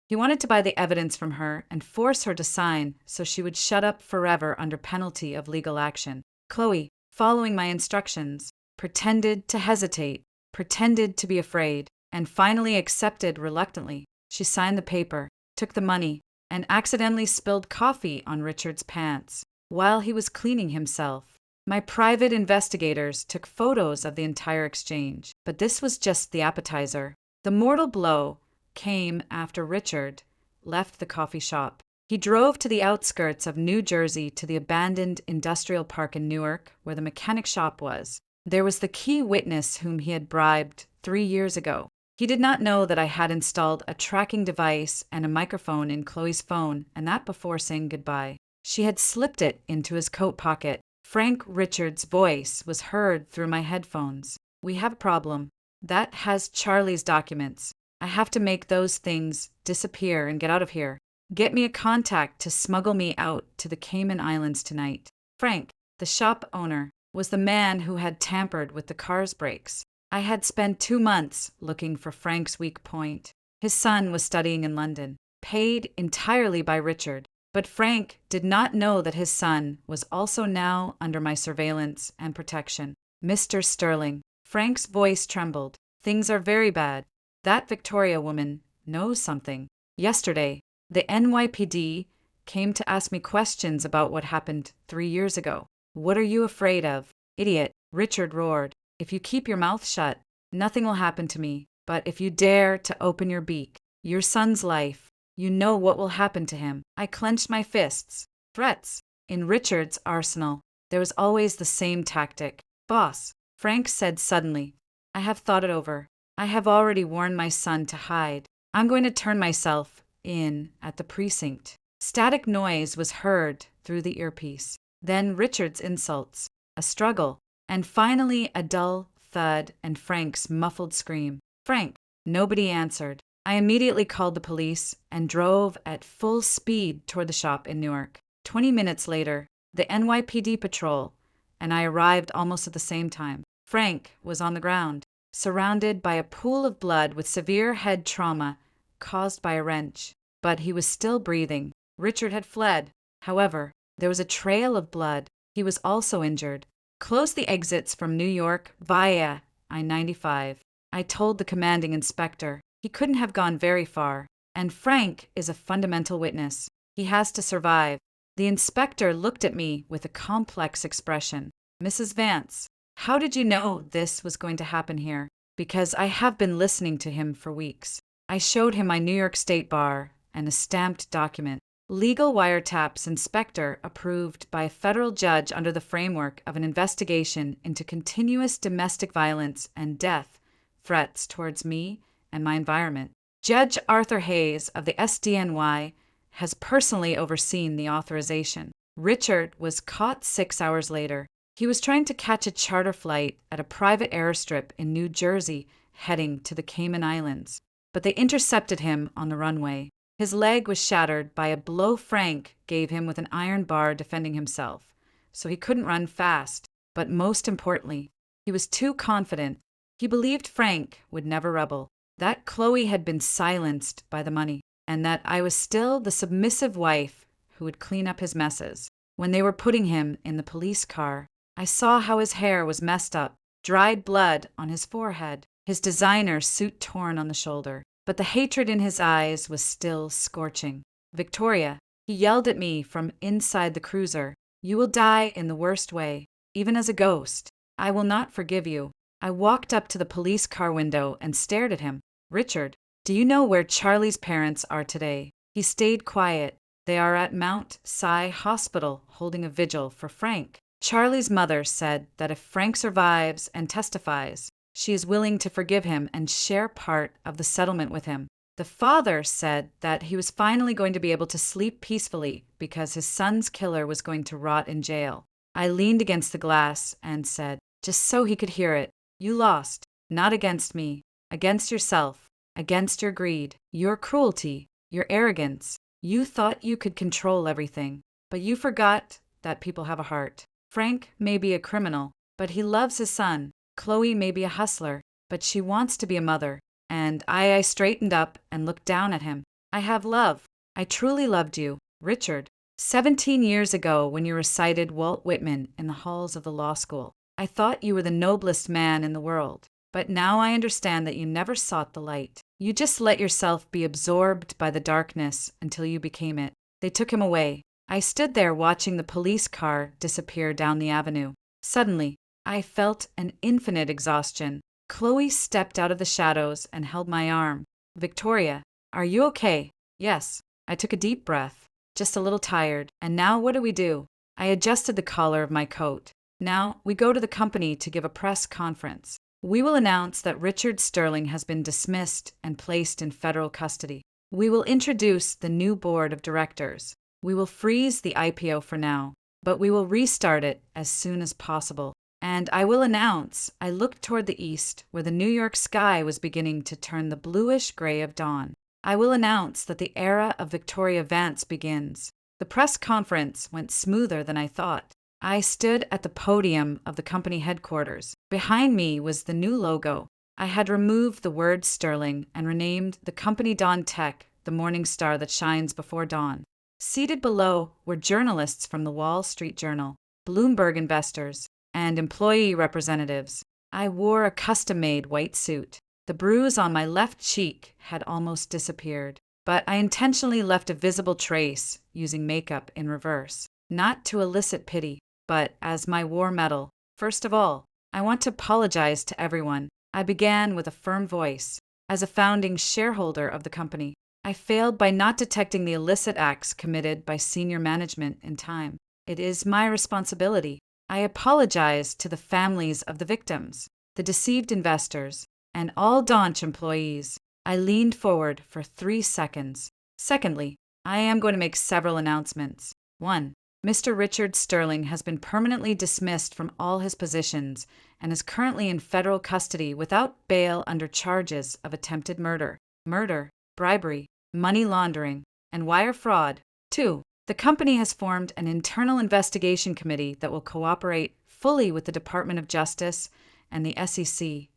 He wanted to buy the evidence from her and force her to sign so she would shut up forever under penalty of legal action. Chloe, following my instructions, pretended to hesitate, pretended to be afraid, and finally accepted reluctantly. She signed the paper, took the money, and accidentally spilled coffee on Richard's pants. while he was cleaning himself. My private investigators took photos of the entire exchange, but this was just the appetizer. The mortal blow came after Richard left the coffee shop. He drove to the outskirts of New Jersey to the abandoned industrial park in Newark, where the mechanic shop was. There was the key witness whom he had bribed 3 years ago. He did not know that I had installed a tracking device and a microphone in Chloe's phone, and that before saying goodbye. She had slipped it into his coat pocket. Frank Richards' voice was heard through my headphones. "We have a problem. That has Charlie's documents. I have to make those things disappear and get out of here. Get me a contact to smuggle me out to the Cayman Islands tonight." Frank, the shop owner, was the man who had tampered with the car's brakes. I had spent 2 months looking for Frank's weak point. His son was studying in London, paid entirely by Richard, but Frank did not know that his son was also now under my surveillance and protection. "Mr. Sterling," Frank's voice trembled. "Things are very bad. That Victoria woman knows something. Yesterday, the NYPD came to ask me questions about what happened 3 years ago. What are you afraid of?" "Idiot," Richard roared. "If you keep your mouth shut, nothing will happen to me. But if you dare to open your beak, your son's life, you know what will happen to him." I clenched my fists. Threats. In Richard's arsenal, there was always the same tactic. "Boss," Frank said suddenly, "I have thought it over. I have already warned my son to hide. I'm going to turn myself in at the precinct." Static noise was heard through the earpiece. Then Richard's insults, a struggle, and finally a dull thud and Frank's muffled scream. "Frank." Nobody answered. I immediately called the police and drove at full speed toward the shop in Newark. 20 minutes later, the NYPD patrol and I arrived almost at the same time. Frank was on the ground, surrounded by a pool of blood with severe head trauma caused by a wrench. But he was still breathing. Richard had fled. However, there was a trail of blood. He was also injured. "Close the exits from New York via I-95. I told the commanding inspector. He couldn't have gone very far. And Frank is a fundamental witness. He has to survive." The inspector looked at me with a complex expression. "Mrs. Vance, how did you know this was going to happen here?" "Because I have been listening to him for weeks." I showed him my New York State bar and a stamped document. "Legal wiretaps, inspector, approved by a federal judge under the framework of an investigation into continuous domestic violence and death threats towards me and my environment. Judge Arthur Hayes of the SDNY has personally overseen the authorization." Richard was caught 6 hours later. He was trying to catch a charter flight at a private airstrip in New Jersey heading to the Cayman Islands, but they intercepted him on the runway. His leg was shattered by a blow Frank gave him with an iron bar defending himself, so he couldn't run fast. But most importantly, he was too confident. He believed Frank would never rebel, that Chloe had been silenced by the money, and that I was still the submissive wife who would clean up his messes. When they were putting him in the police car, I saw how his hair was messed up, dried blood on his forehead, his designer suit torn on the shoulder. But the hatred in his eyes was still scorching. "Victoria," he yelled at me from inside the cruiser, "you will die in the worst way, even as a ghost. I will not forgive you." I walked up to the police car window and stared at him. "Richard, do you know where Charlie's parents are today?" He stayed quiet. "They are at Mount Si Hospital holding a vigil for Frank. Charlie's mother said that if Frank survives and testifies, she is willing to forgive him and share part of the settlement with him. The father said that he was finally going to be able to sleep peacefully because his son's killer was going to rot in jail." I leaned against the glass and said, just so he could hear it, "You lost, not against me, against yourself, against your greed, your cruelty, your arrogance. You thought you could control everything, but you forgot that people have a heart. Frank may be a criminal, but he loves his son. Chloe may be a hustler, but she wants to be a mother." And I straightened up and looked down at him. "I have love. I truly loved you, Richard. 17 years ago when you recited Walt Whitman in the halls of the law school, I thought you were the noblest man in the world. But now I understand that you never sought the light. You just let yourself be absorbed by the darkness until you became it. They took him away. I stood there watching the police car disappear down the avenue. Suddenly, I felt an infinite exhaustion. Chloe stepped out of the shadows and held my arm. Victoria, are you okay? Yes. I took a deep breath. Just a little tired. And now what do we do? I adjusted the collar of my coat. Now we go to the company to give a press conference. We will announce that Richard Sterling has been dismissed and placed in federal custody. We will introduce the new board of directors. We will freeze the IPO for now, but we will restart it as soon as possible. And I will announce, I looked toward the east, where the New York sky was beginning to turn the bluish gray of dawn. I will announce that the era of Victoria Vance begins. The press conference went smoother than I thought. I stood at the podium of the company headquarters. Behind me was the new logo. I had removed the word Sterling and renamed the company Dawn Tech, the morning star that shines before dawn. Seated below were journalists from the Wall Street Journal, Bloomberg investors, and employee representatives. I wore a custom-made white suit. The bruise on my left cheek had almost disappeared, but I intentionally left a visible trace using makeup in reverse, not to elicit pity, but as my war medal. First of all, I want to apologize to everyone. I began with a firm voice. As a founding shareholder of the company, I failed by not detecting the illicit acts committed by senior management in time. It is my responsibility. I apologize to the families of the victims, the deceived investors, and all Dawnch employees. I leaned forward for 3 seconds. Secondly, I am going to make several announcements. 1. Mr. Richard Sterling has been permanently dismissed from all his positions and is currently in federal custody without bail under charges of attempted murder, bribery, money laundering, and wire fraud. 2. The company has formed an internal investigation committee that will cooperate fully with the Department of Justice and the SEC,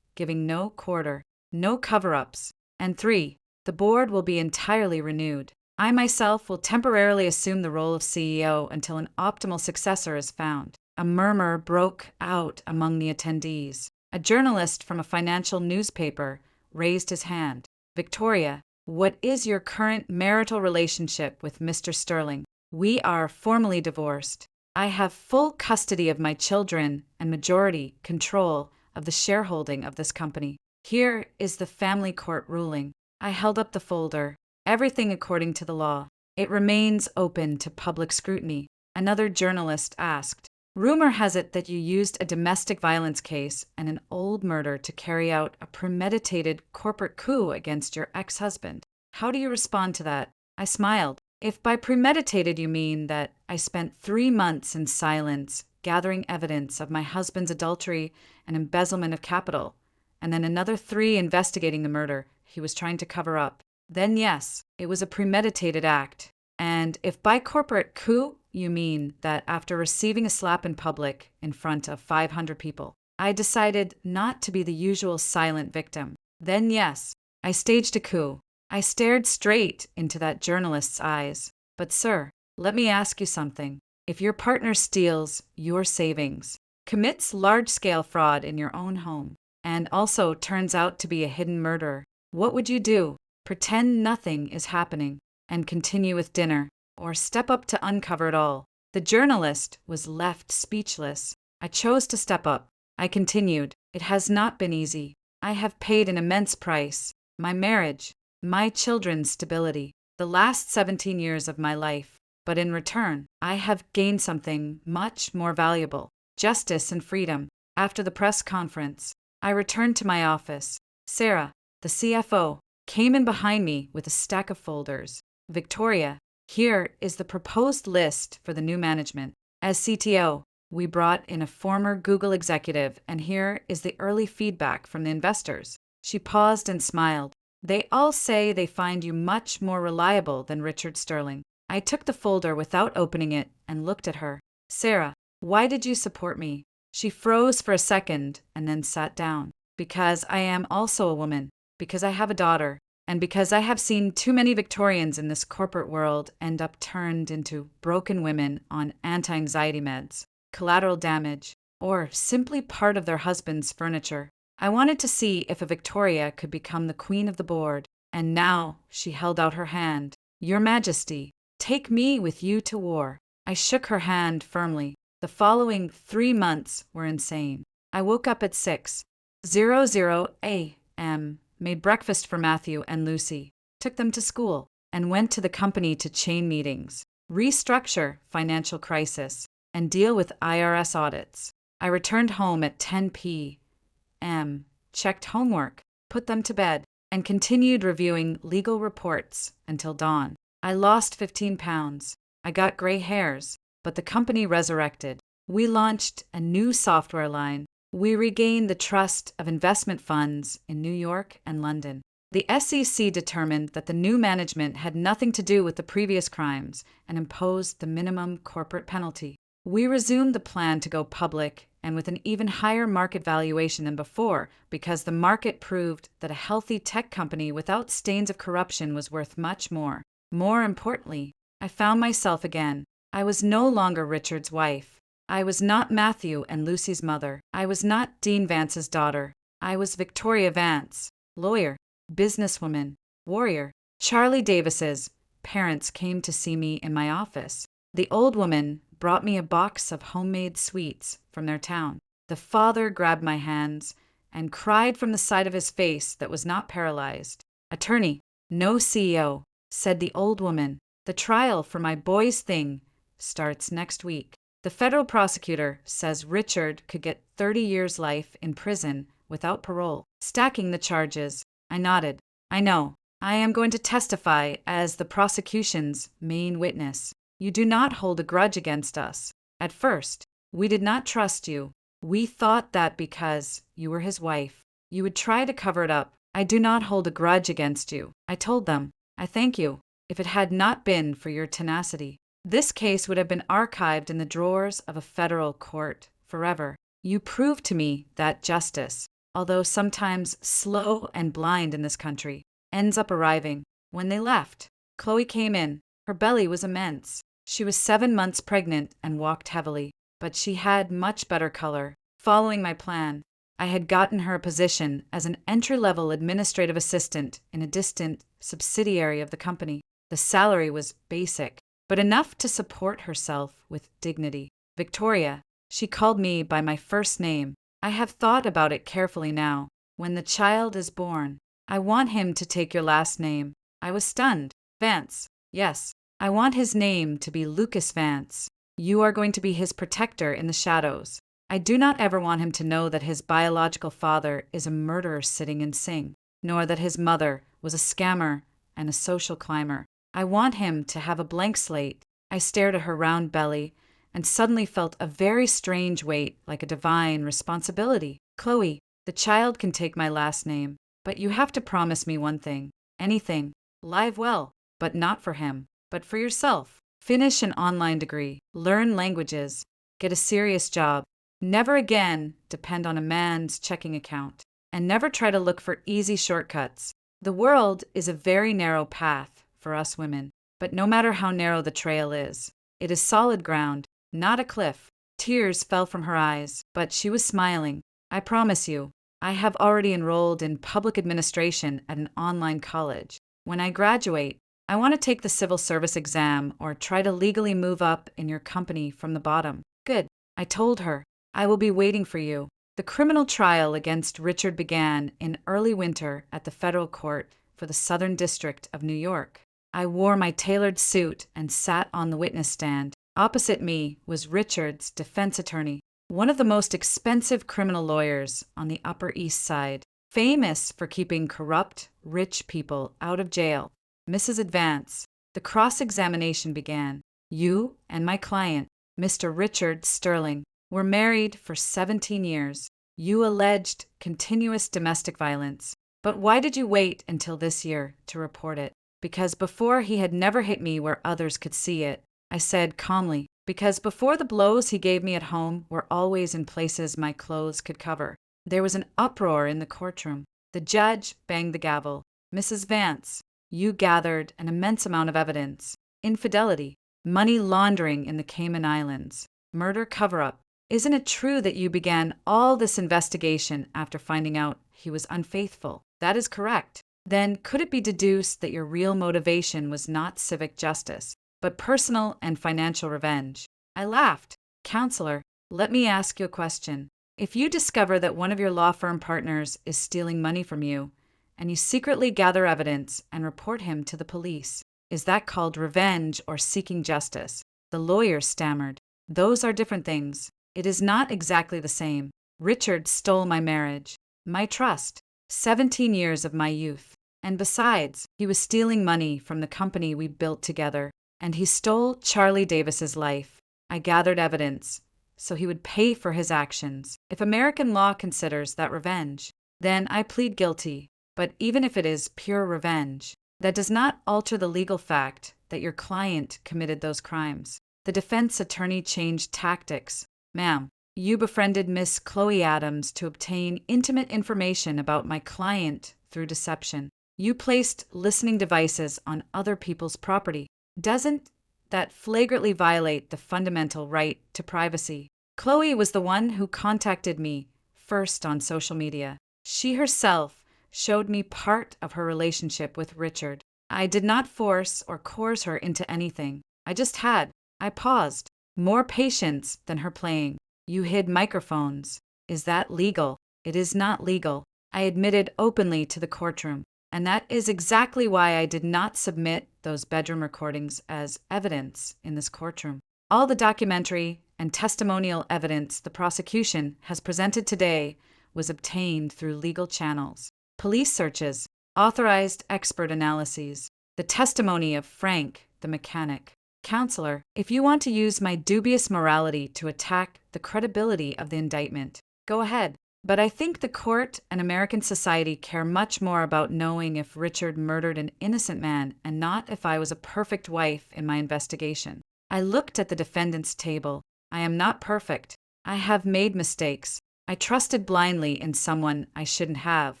giving no quarter, no cover-ups. And 3. The board will be entirely renewed. I myself will temporarily assume the role of CEO until an optimal successor is found. A murmur broke out among the attendees. A journalist from a financial newspaper raised his hand. Victoria, what is your current marital relationship with Mr. Sterling? We are formally divorced. I have full custody of my children and majority control of the shareholding of this company. Here is the family court ruling. I held up the folder. Everything according to the law. It remains open to public scrutiny. Another journalist asked, rumor has it that you used a domestic violence case and an old murder to carry out a premeditated corporate coup against your ex-husband. How do you respond to that? I smiled. If by premeditated you mean that I spent 3 months in silence gathering evidence of my husband's adultery and embezzlement of capital, and then another 3 investigating the murder he was trying to cover up, then yes, it was a premeditated act. And if by corporate coup you mean that after receiving a slap in public in front of 500 people, I decided not to be the usual silent victim, then yes, I staged a coup. I stared straight into that journalist's eyes. But sir, let me ask you something. If your partner steals your savings, commits large-scale fraud in your own home, and also turns out to be a hidden murderer, what would you do? Pretend nothing is happening and continue with dinner, or step up to uncover it all? The journalist was left speechless. I chose to step up. I continued, it has not been easy. I have paid an immense price. My marriage, my children's stability, the last 17 years of my life. But in return, I have gained something much more valuable, justice and freedom. After the press conference, I returned to my office. Sarah, the CFO, came in behind me with a stack of folders. Victoria, here is the proposed list for the new management. As CTO, we brought in a former Google executive, and here is the early feedback from the investors. She paused and smiled. They all say they find you much more reliable than Richard Sterling. I took the folder without opening it and looked at her. Sarah, why did you support me? She froze for a second and then sat down. Because I am also a woman. Because I have a daughter, and because I have seen too many Victorians in this corporate world end up turned into broken women on anti-anxiety meds, collateral damage, or simply part of their husband's furniture. I wanted to see if a Victoria could become the queen of the board, and now she held out her hand. Your Majesty, Take me with you to war. I shook her hand firmly. The following 3 months were insane. I woke up at 6:00 a.m., made breakfast for Matthew and Lucy, took them to school, and went to the company to chain meetings, restructure financial crisis, and deal with IRS audits. I returned home at 10 p.m., checked homework, put them to bed, and continued reviewing legal reports until dawn. I lost 15 pounds. I got gray hairs, but the company resurrected. We launched a new software line. We regained the trust of investment funds in New York and London. The SEC determined that the new management had nothing to do with the previous crimes and imposed the minimum corporate penalty. We resumed the plan to go public and with an even higher market valuation than before because the market proved that a healthy tech company without stains of corruption was worth much more. More importantly, I found myself again. I was no longer Richard's wife. I was not Matthew and Lucy's mother. I was not Dean Vance's daughter. I was Victoria Vance, lawyer, businesswoman, warrior. Charlie Davis's parents came to see me in my office. The old woman brought me a box of homemade sweets from their town. The father grabbed my hands and cried from the side of his face that was not paralyzed. Attorney, no CEO, said the old woman. The trial for my boy's thing starts next week. The federal prosecutor says Richard could get 30 years life in prison without parole, stacking the charges. I nodded. I know. I am going to testify as the prosecution's main witness. You do not hold a grudge against us. At first, we did not trust you. We thought that because you were his wife, you would try to cover it up. I do not hold a grudge against you. I told them. I thank you. If it had not been for your tenacity, this case would have been archived in the drawers of a federal court forever. You proved to me that justice, although sometimes slow and blind in this country, ends up arriving. When they left, Chloe came in. Her belly was immense. She was 7 months pregnant and walked heavily, but she had much better color. Following my plan, I had gotten her a position as an entry-level administrative assistant in a distant subsidiary of the company. The salary was basic, but enough to support herself with dignity. Victoria, she called me by my first name. I have thought about it carefully now. When the child is born, I want him to take your last name. I was stunned. Vance. Yes, I want his name to be Lucas Vance. You are going to be his protector in the shadows. I do not ever want him to know that his biological father is a murderer sitting in Sing, nor that his mother was a scammer and a social climber. I want him to have a blank slate. I stared at her round belly and suddenly felt a very strange weight, like a divine responsibility. Chloe, the child can take my last name, but you have to promise me one thing. Anything. Live well, but not for him, but for yourself. Finish an online degree, learn languages, get a serious job. Never again depend on a man's checking account, and never try to look for easy shortcuts. The world is a very narrow path for us women, but no matter how narrow the trail is, it is solid ground, not a cliff. Tears fell from her eyes, but she was smiling. I promise you, I have already enrolled in public administration at an online college. When I graduate, I want to take the civil service exam or try to legally move up in your company from the bottom. Good, I told her. I will be waiting for you. The criminal trial against Richard began in early winter at the federal court for the Southern District of New York. I wore my tailored suit and sat on the witness stand. Opposite me was Richard's defense attorney, one of the most expensive criminal lawyers on the Upper East Side, famous for keeping corrupt, rich people out of jail. Mrs. Advance, the cross-examination began. You and my client, Mr. Richard Sterling, were married for 17 years. You alleged continuous domestic violence. But why did you wait until this year to report it? Because before he had never hit me where others could see it. I said calmly, because before the blows he gave me at home were always in places my clothes could cover. There was an uproar in the courtroom. The judge banged the gavel. Mrs. Vance, you gathered an immense amount of evidence. Infidelity, money laundering in the Cayman Islands, murder cover-up. Isn't it true that you began all this investigation after finding out he was unfaithful? That is correct. Then could it be deduced that your real motivation was not civic justice, but personal and financial revenge. I laughed. Counselor, let me ask you a question. If you discover that one of your law firm partners is stealing money from you, and you secretly gather evidence and report him to the police, is that called revenge or seeking justice? The lawyer stammered. Those are different things. It is not exactly the same. Richard stole my marriage, my trust, 17 years of my youth. And besides, he was stealing money from the company we built together, and he stole Charlie Davis's life. I gathered evidence, so he would pay for his actions. If American law considers that revenge, then I plead guilty. But even if it is pure revenge, that does not alter the legal fact that your client committed those crimes. The defense attorney changed tactics. Ma'am, you befriended Miss Chloe Adams to obtain intimate information about my client through deception. You placed listening devices on other people's property. Doesn't that flagrantly violate the fundamental right to privacy? Chloe was the one who contacted me first on social media. She herself showed me part of her relationship with Richard. I did not force or coerce her into anything. I paused. More patience than her playing. You hid microphones. Is that legal? It is not legal. I admitted openly to the courtroom. And that is exactly why I did not submit those bedroom recordings as evidence in this courtroom. All the documentary and testimonial evidence the prosecution has presented today was obtained through legal channels. Police searches, authorized expert analyses, the testimony of Frank, the mechanic. Counselor, if you want to use my dubious morality to attack the credibility of the indictment, go ahead. But I think the court and American society care much more about knowing if Richard murdered an innocent man and not if I was a perfect wife in my investigation. I looked at the defendant's table. I am not perfect. I have made mistakes. I trusted blindly in someone I shouldn't have.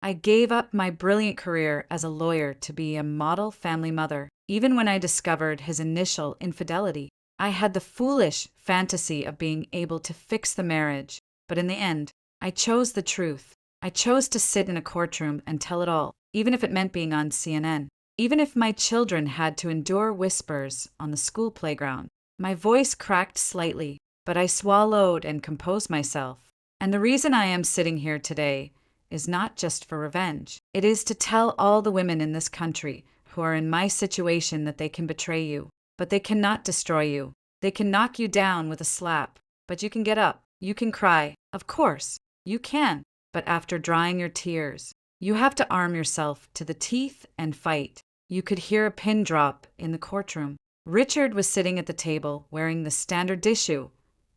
I gave up my brilliant career as a lawyer to be a model family mother, even when I discovered his initial infidelity. I had the foolish fantasy of being able to fix the marriage, but in the end, I chose the truth. I chose to sit in a courtroom and tell it all, even if it meant being on CNN. Even if my children had to endure whispers on the school playground. My voice cracked slightly, but I swallowed and composed myself. And the reason I am sitting here today is not just for revenge. It is to tell all the women in this country who are in my situation that they can betray you, but they cannot destroy you. They can knock you down with a slap, but you can get up. You can cry. Of course, you can. But after drying your tears, you have to arm yourself to the teeth and fight. You could hear a pin drop in the courtroom. Richard was sitting at the table wearing the standard issue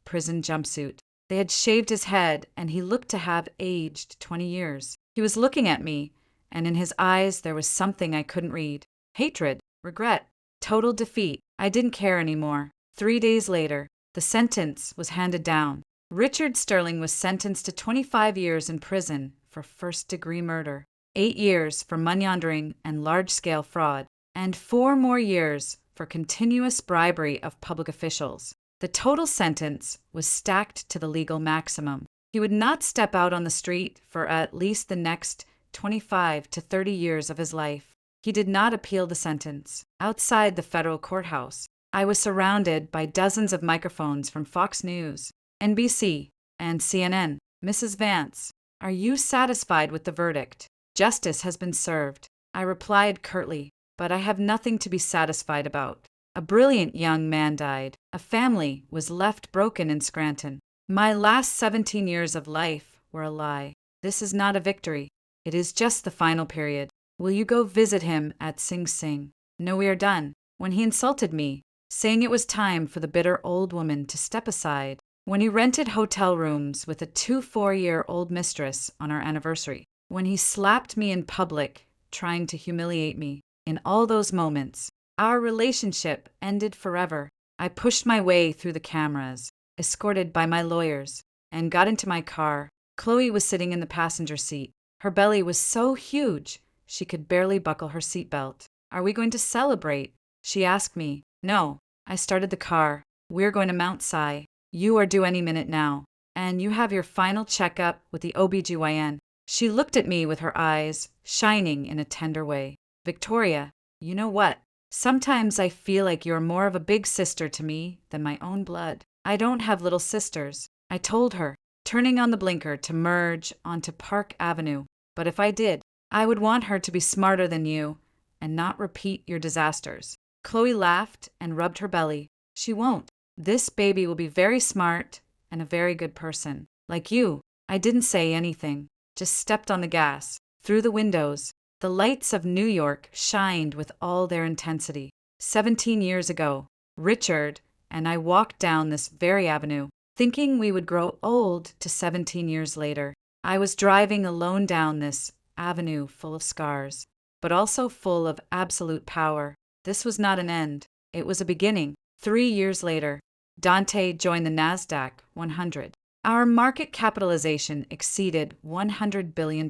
prison jumpsuit. They had shaved his head, and he looked to have aged 20 years. He was looking at me, and in his eyes there was something I couldn't read. Hatred, regret, total defeat. I didn't care anymore. 3 days later, the sentence was handed down. Richard Sterling was sentenced to 25 years in prison for first-degree murder, 8 years for money laundering and large-scale fraud, and 4 more years for continuous bribery of public officials. The total sentence was stacked to the legal maximum. He would not step out on the street for at least the next 25 to 30 years of his life. He did not appeal the sentence. Outside the federal courthouse, I was surrounded by dozens of microphones from Fox News, NBC, and CNN. Mrs. Vance, are you satisfied with the verdict? Justice has been served. I replied curtly, but I have nothing to be satisfied about. A brilliant young man died. A family was left broken in Scranton. My last 17 years of life were a lie. This is not a victory. It is just the final period. Will you go visit him at Sing Sing? No, we are done. When he insulted me, saying it was time for the bitter old woman to step aside. When he rented hotel rooms with a 4-year-old mistress on our anniversary. When he slapped me in public, trying to humiliate me. In all those moments, our relationship ended forever. I pushed my way through the cameras, escorted by my lawyers, and got into my car. Chloe was sitting in the passenger seat. Her belly was so huge, she could barely buckle her seatbelt. Are we going to celebrate? She asked me. No. I started the car. We're going to Mount Si. You are due any minute now. And you have your final checkup with the OBGYN. She looked at me with her eyes shining in a tender way. Victoria, you know what? Sometimes I feel like you're more of a big sister to me than my own blood. I don't have little sisters, I told her, turning on the blinker to merge onto Park Avenue. But if I did, I would want her to be smarter than you and not repeat your disasters. Chloe laughed and rubbed her belly. She won't. This baby will be very smart and a very good person. Like you. I didn't say anything, just stepped on the gas. Through the windows, the lights of New York shined with all their intensity. 17 years ago, Richard and I walked down this very avenue, thinking we would grow old to 17 years later. I was driving alone down this avenue full of scars, but also full of absolute power. This was not an end. It was a beginning. 3 years later, Dante joined the NASDAQ 100. Our market capitalization exceeded $100 billion.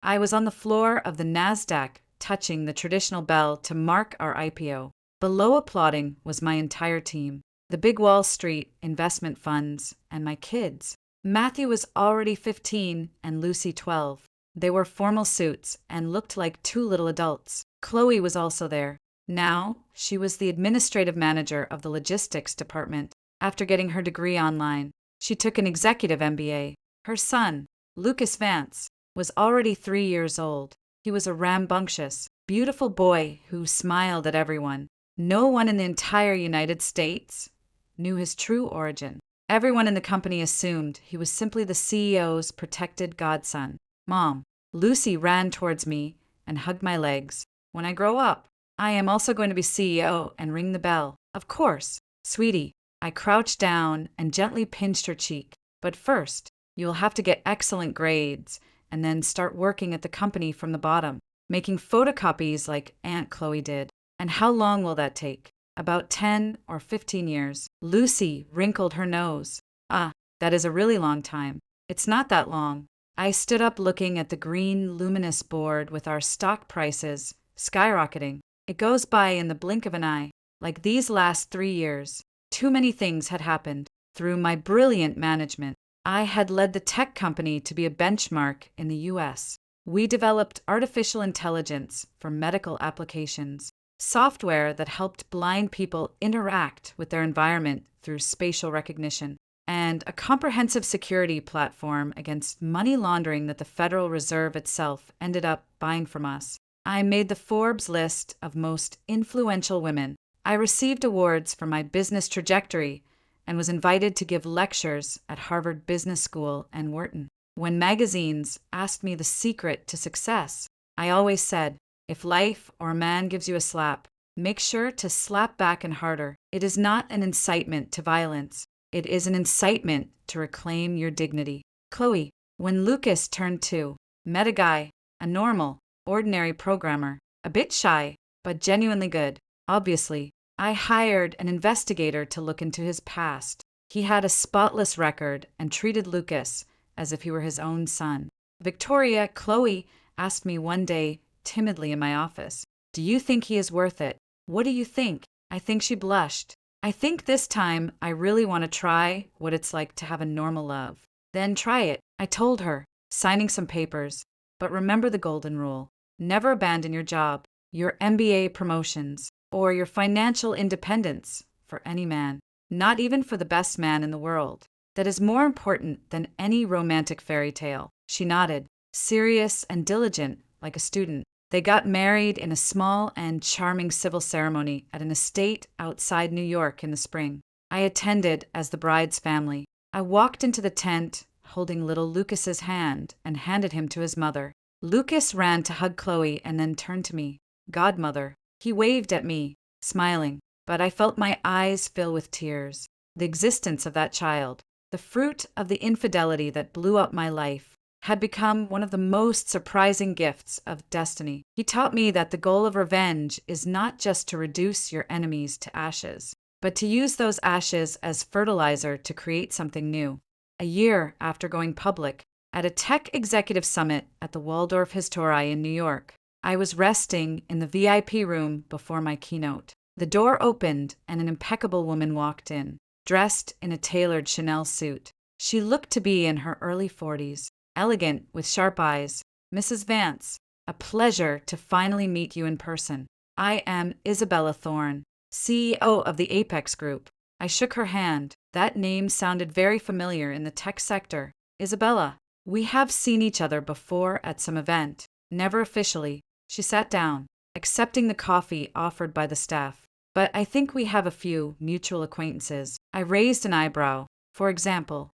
I was on the floor of the NASDAQ, touching the traditional bell to mark our IPO. Below applauding was my entire team, the big Wall Street investment funds, and my kids. Matthew was already 15 and Lucy 12. They wore formal suits and looked like two little adults. Chloe was also there. Now, she was the administrative manager of the logistics department. After getting her degree online, she took an executive MBA. Her son, Lucas Vance, was already 3 years old. He was a rambunctious, beautiful boy who smiled at everyone. No one in the entire United States knew his true origin. Everyone in the company assumed he was simply the CEO's protected godson. Mom, Lucy ran towards me and hugged my legs. When I grow up, I am also going to be CEO and ring the bell. Of course, sweetie. I crouched down and gently pinched her cheek. But first, you'll have to get excellent grades and then start working at the company from the bottom, making photocopies like Aunt Chloe did. And how long will that take? About 10 or 15 years. Lucy wrinkled her nose. Ah, that is a really long time. It's not that long. I stood up looking at the green luminous board with our stock prices skyrocketing. It goes by in the blink of an eye. Like these last 3 years, too many things had happened. Through my brilliant management, I had led the tech company to be a benchmark in the US. We developed artificial intelligence for medical applications, software that helped blind people interact with their environment through spatial recognition, and a comprehensive security platform against money laundering that the Federal Reserve itself ended up buying from us. I made the Forbes list of most influential women. I received awards for my business trajectory and was invited to give lectures at Harvard Business School and Wharton. When magazines asked me the secret to success, I always said, if life or a man gives you a slap, make sure to slap back and harder. It is not an incitement to violence. It is an incitement to reclaim your dignity. Chloe, when Lucas turned 2, met a guy, a normal, ordinary programmer, a bit shy, but genuinely good. Obviously, I hired an investigator to look into his past. He had a spotless record and treated Lucas as if he were his own son. Victoria, Chloe, asked me one day, timidly in my office, "Do you think he is worth it?" "What do you think?" I think she blushed. "I think this time I really want to try what it's like to have a normal love." "Then try it," I told her, signing some papers. But remember the golden rule. Never abandon your job, your MBA promotions, or your financial independence for any man, not even for the best man in the world. That is more important than any romantic fairy tale. She nodded, serious and diligent, like a student. They got married in a small and charming civil ceremony at an estate outside New York in the spring. I attended as the bride's family. I walked into the tent, holding little Lucas's hand, and handed him to his mother. Lucas ran to hug Chloe and then turned to me. "Godmother." He waved at me, smiling, but I felt my eyes fill with tears. The existence of that child, the fruit of the infidelity that blew up my life, had become one of the most surprising gifts of destiny. He taught me that the goal of revenge is not just to reduce your enemies to ashes, but to use those ashes as fertilizer to create something new. A year after going public, at a tech executive summit at the Waldorf Astoria in New York, I was resting in the VIP room before my keynote. The door opened and an impeccable woman walked in, dressed in a tailored Chanel suit. She looked to be in her early 40s, elegant with sharp eyes. "Mrs. Vance, a pleasure to finally meet you in person." I am Isabella Thorne, CEO of the Apex Group. I shook her hand. That name sounded very familiar in the tech sector. Isabella, we have seen each other before at some event. Never officially. She sat down, accepting the coffee offered by the staff. But I think we have a few mutual acquaintances. I raised an eyebrow. For example,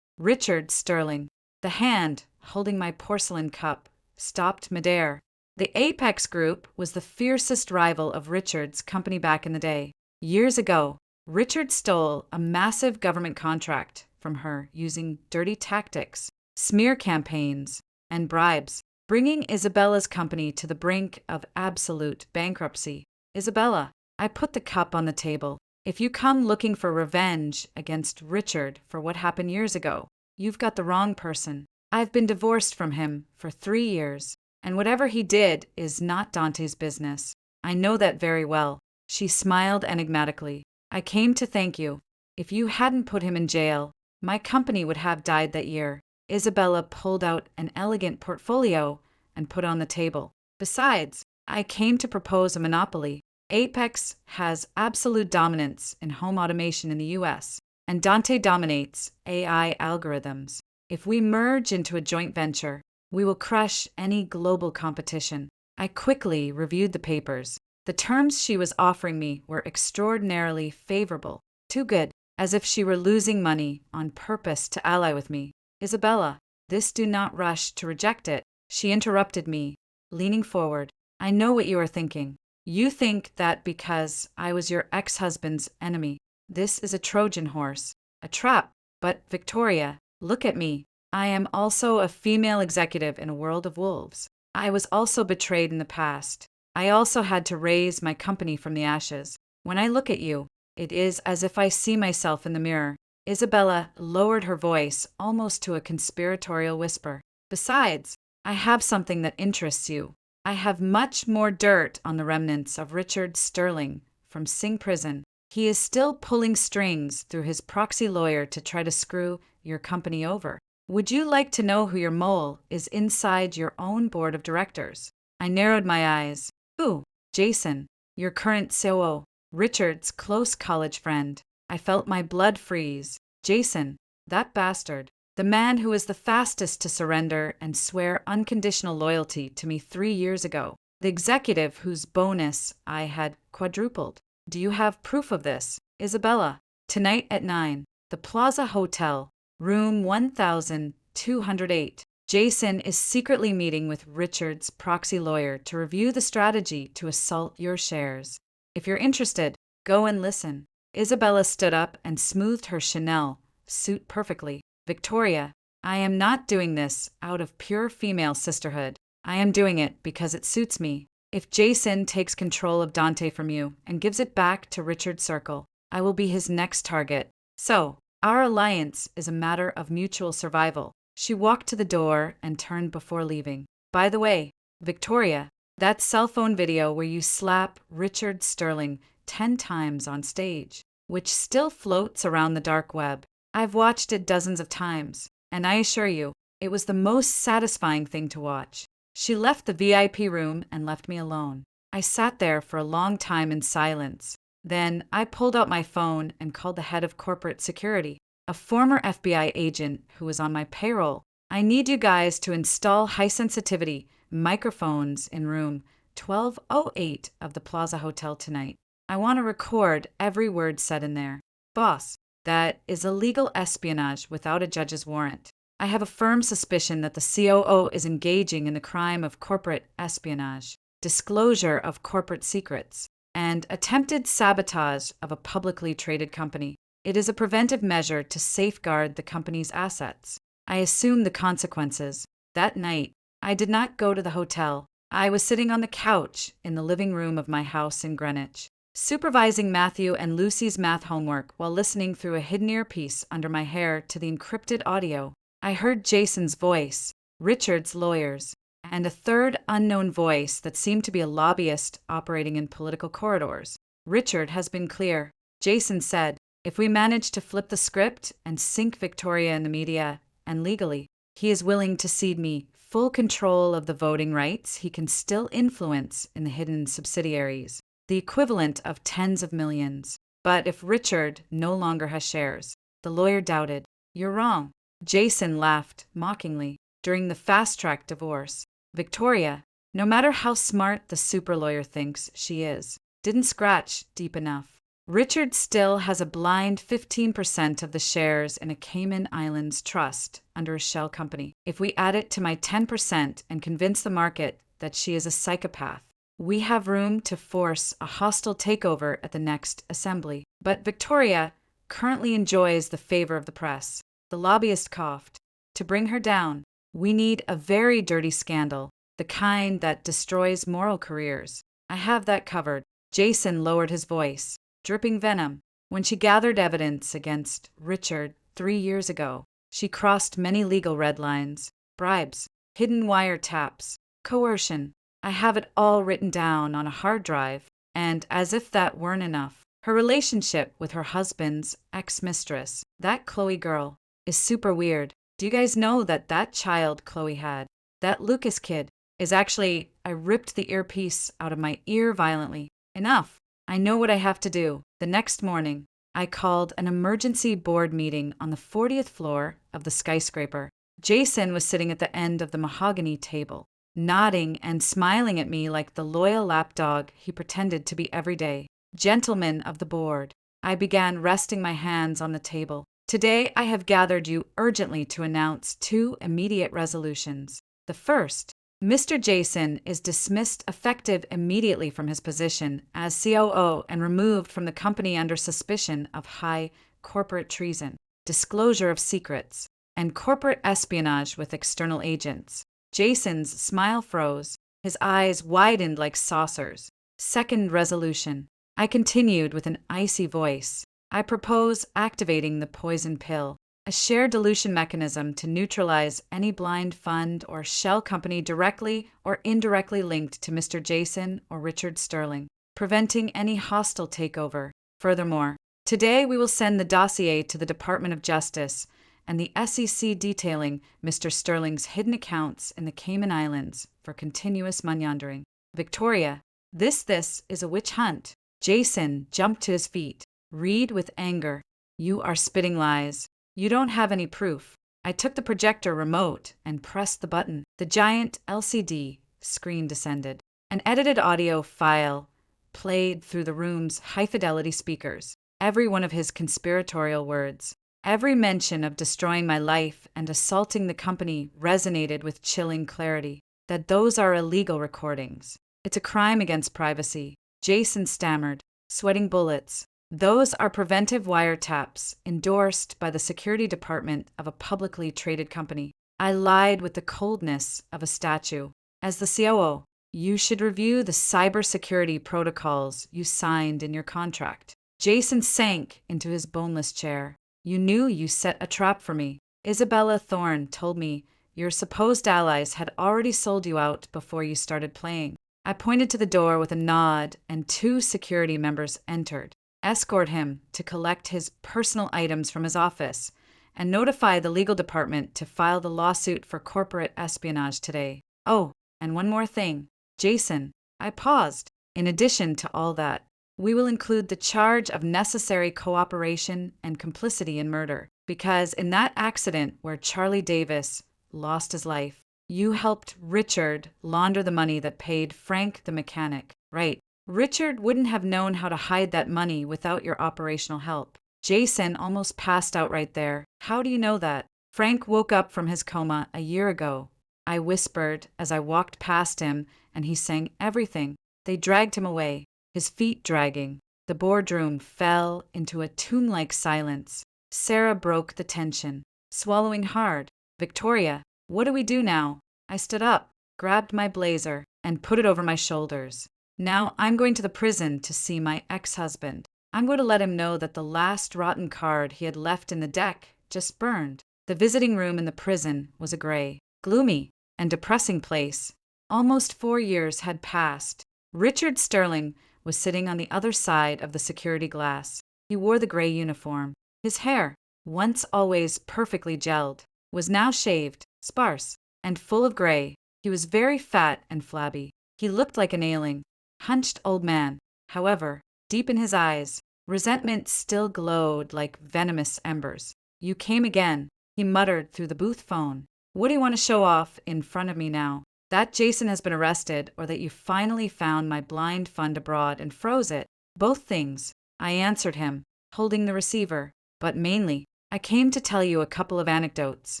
Richard Sterling. The hand, holding my porcelain cup, stopped midair. The Apex Group was the fiercest rival of Richard's company back in the day. Years ago, Richard stole a massive government contract from her using dirty tactics, smear campaigns, and bribes, bringing Isabella's company to the brink of absolute bankruptcy. Isabella, I put the cup on the table. If you come looking for revenge against Richard for what happened years ago, you've got the wrong person. I've been divorced from him for 3 years, and whatever he did is not Dante's business. I know that very well. She smiled enigmatically. I came to thank you. If you hadn't put him in jail, my company would have died that year. Isabella pulled out an elegant portfolio and put on the table. Besides, I came to propose a monopoly. Apex has absolute dominance in home automation in the US, and Dante dominates AI algorithms. If we merge into a joint venture, we will crush any global competition. I quickly reviewed the papers. The terms she was offering me were extraordinarily favorable. Too good, as if she were losing money on purpose to ally with me. Isabella, do not rush to reject it. She interrupted me, leaning forward. I know what you are thinking. You think that because I was your ex-husband's enemy, this is a Trojan horse, a trap. But Victoria, look at me. I am also a female executive in a world of wolves. I was also betrayed in the past. I also had to raise my company from the ashes. When I look at you, it is as if I see myself in the mirror. Isabella lowered her voice almost to a conspiratorial whisper. Besides, I have something that interests you. I have much more dirt on the remnants of Richard Sterling from Sing Prison. He is still pulling strings through his proxy lawyer to try to screw your company over. Would you like to know who your mole is inside your own board of directors? I narrowed my eyes. Who? Jason, your current COO, Richard's close college friend. I felt my blood freeze. Jason, that bastard. The man who was the fastest to surrender and swear unconditional loyalty to me 3 years ago. The executive whose bonus I had quadrupled. Do you have proof of this? Isabella, tonight at 9, the Plaza Hotel, room 1208. Jason is secretly meeting with Richard's proxy lawyer to review the strategy to assault your shares. If you're interested, go and listen. Isabella stood up and smoothed her Chanel suit perfectly. Victoria, I am not doing this out of pure female sisterhood. I am doing it because it suits me. If Jason takes control of Dante from you and gives it back to Richard's circle, I will be his next target. So, our alliance is a matter of mutual survival. She walked to the door and turned before leaving. By the way, Victoria, that cell phone video where you slap Richard Sterling 10 times on stage, which still floats around the dark web. I've watched it dozens of times, and I assure you, it was the most satisfying thing to watch. She left the VIP room and left me alone. I sat there for a long time in silence. Then I pulled out my phone and called the head of corporate security, a former FBI agent who was on my payroll. I need you guys to install high-sensitivity microphones in room 1208 of the Plaza Hotel tonight. I want to record every word said in there. Boss, that is illegal espionage without a judge's warrant. I have a firm suspicion that the COO is engaging in the crime of corporate espionage, disclosure of corporate secrets, and attempted sabotage of a publicly traded company. It is a preventive measure to safeguard the company's assets. I assume the consequences. That night, I did not go to the hotel. I was sitting on the couch in the living room of my house in Greenwich, supervising Matthew and Lucy's math homework while listening through a hidden earpiece under my hair to the encrypted audio. I heard Jason's voice, Richard's lawyers, and a third unknown voice that seemed to be a lobbyist operating in political corridors. Richard has been clear, Jason said. If we manage to flip the script and sink Victoria in the media and legally, he is willing to cede me full control of the voting rights he can still influence in the hidden subsidiaries, the equivalent of tens of millions. But if Richard no longer has shares, the lawyer doubted. You're wrong. Jason laughed mockingly. During the fast-track divorce, Victoria, no matter how smart the super lawyer thinks she is, didn't scratch deep enough. Richard still has a blind 15% of the shares in a Cayman Islands trust under a shell company. If we add it to my 10% and convince the market that she is a psychopath, we have room to force a hostile takeover at the next assembly. But Victoria currently enjoys the favor of the press. The lobbyist coughed. To bring her down, we need a very dirty scandal, the kind that destroys moral careers. I have that covered. Jason lowered his voice, dripping venom. When she gathered evidence against Richard 3 years ago, she crossed many legal red lines: bribes, hidden wiretaps, coercion. I have it all written down on a hard drive, and as if that weren't enough, her relationship with her husband's ex-mistress, that Chloe girl, is super weird. Do you guys know that child Chloe had, that Lucas kid, is actually, I ripped the earpiece out of my ear violently. Enough. I know what I have to do. The next morning, I called an emergency board meeting on the 40th floor of the skyscraper. Jason was sitting at the end of the mahogany table, nodding and smiling at me like the loyal lapdog he pretended to be every day. Gentlemen of the board, I began resting my hands on the table. Today I have gathered you urgently to announce 2 immediate resolutions. The first, Mr. Jason is dismissed effective immediately from his position as COO and removed from the company under suspicion of high corporate treason, disclosure of secrets, and corporate espionage with external agents. Jason's smile froze. His eyes widened like saucers. Second resolution. I continued with an icy voice. I propose activating the poison pill, a shared dilution mechanism to neutralize any blind fund or shell company directly or indirectly linked to Mr. Jason or Richard Sterling, preventing any hostile takeover. Furthermore, today we will send the dossier to the Department of Justice and the SEC detailing Mr. Sterling's hidden accounts in the Cayman Islands for continuous money laundering. Victoria, this is a witch hunt. Jason jumped to his feet. Reed with anger. You are spitting lies. You don't have any proof. I took the projector remote and pressed the button. The giant LCD screen descended. An edited audio file played through the room's high-fidelity speakers. Every one of his conspiratorial words, every mention of destroying my life and assaulting the company resonated with chilling clarity. That those are illegal recordings. It's a crime against privacy. Jason stammered, sweating bullets. Those are preventive wiretaps endorsed by the security department of a publicly traded company. I lied with the coldness of a statue. As the COO, you should review the cybersecurity protocols you signed in your contract. Jason sank into his boneless chair. You knew you set a trap for me. Isabella Thorne told me your supposed allies had already sold you out before you started playing. I pointed to the door with a nod, and 2 security members entered. Escort him to collect his personal items from his office and notify the legal department to file the lawsuit for corporate espionage today. Oh, and one more thing. Jason, I paused. In addition to all that, we will include the charge of necessary cooperation and complicity in murder, because in that accident where Charlie Davis lost his life, you helped Richard launder the money that paid Frank the mechanic. Right. Richard wouldn't have known how to hide that money without your operational help. Jason almost passed out right there. How do you know that? Frank woke up from his coma a year ago. I whispered as I walked past him, and he sang everything. They dragged him away, his feet dragging. The boardroom fell into a tomb-like silence. Sarah broke the tension, swallowing hard. Victoria, what do we do now? I stood up, grabbed my blazer, and put it over my shoulders. Now I'm going to the prison to see my ex-husband. I'm going to let him know that the last rotten card he had left in the deck just burned. The visiting room in the prison was a gray, gloomy, and depressing place. Almost 4 years had passed. Richard Sterling was sitting on the other side of the security glass. He wore the gray uniform. His hair, once always perfectly gelled, was now shaved, sparse. and full of gray. He was very fat and flabby. He looked like an ailing, hunched old man. However, deep in his eyes, resentment still glowed like venomous embers. "You came again," he muttered through the booth phone. "What do you want to show off in front of me now? That Jason has been arrested, or that you finally found my blind fund abroad and froze it?" "Both things," I answered him, holding the receiver. "But mainly, I came to tell you a couple of anecdotes."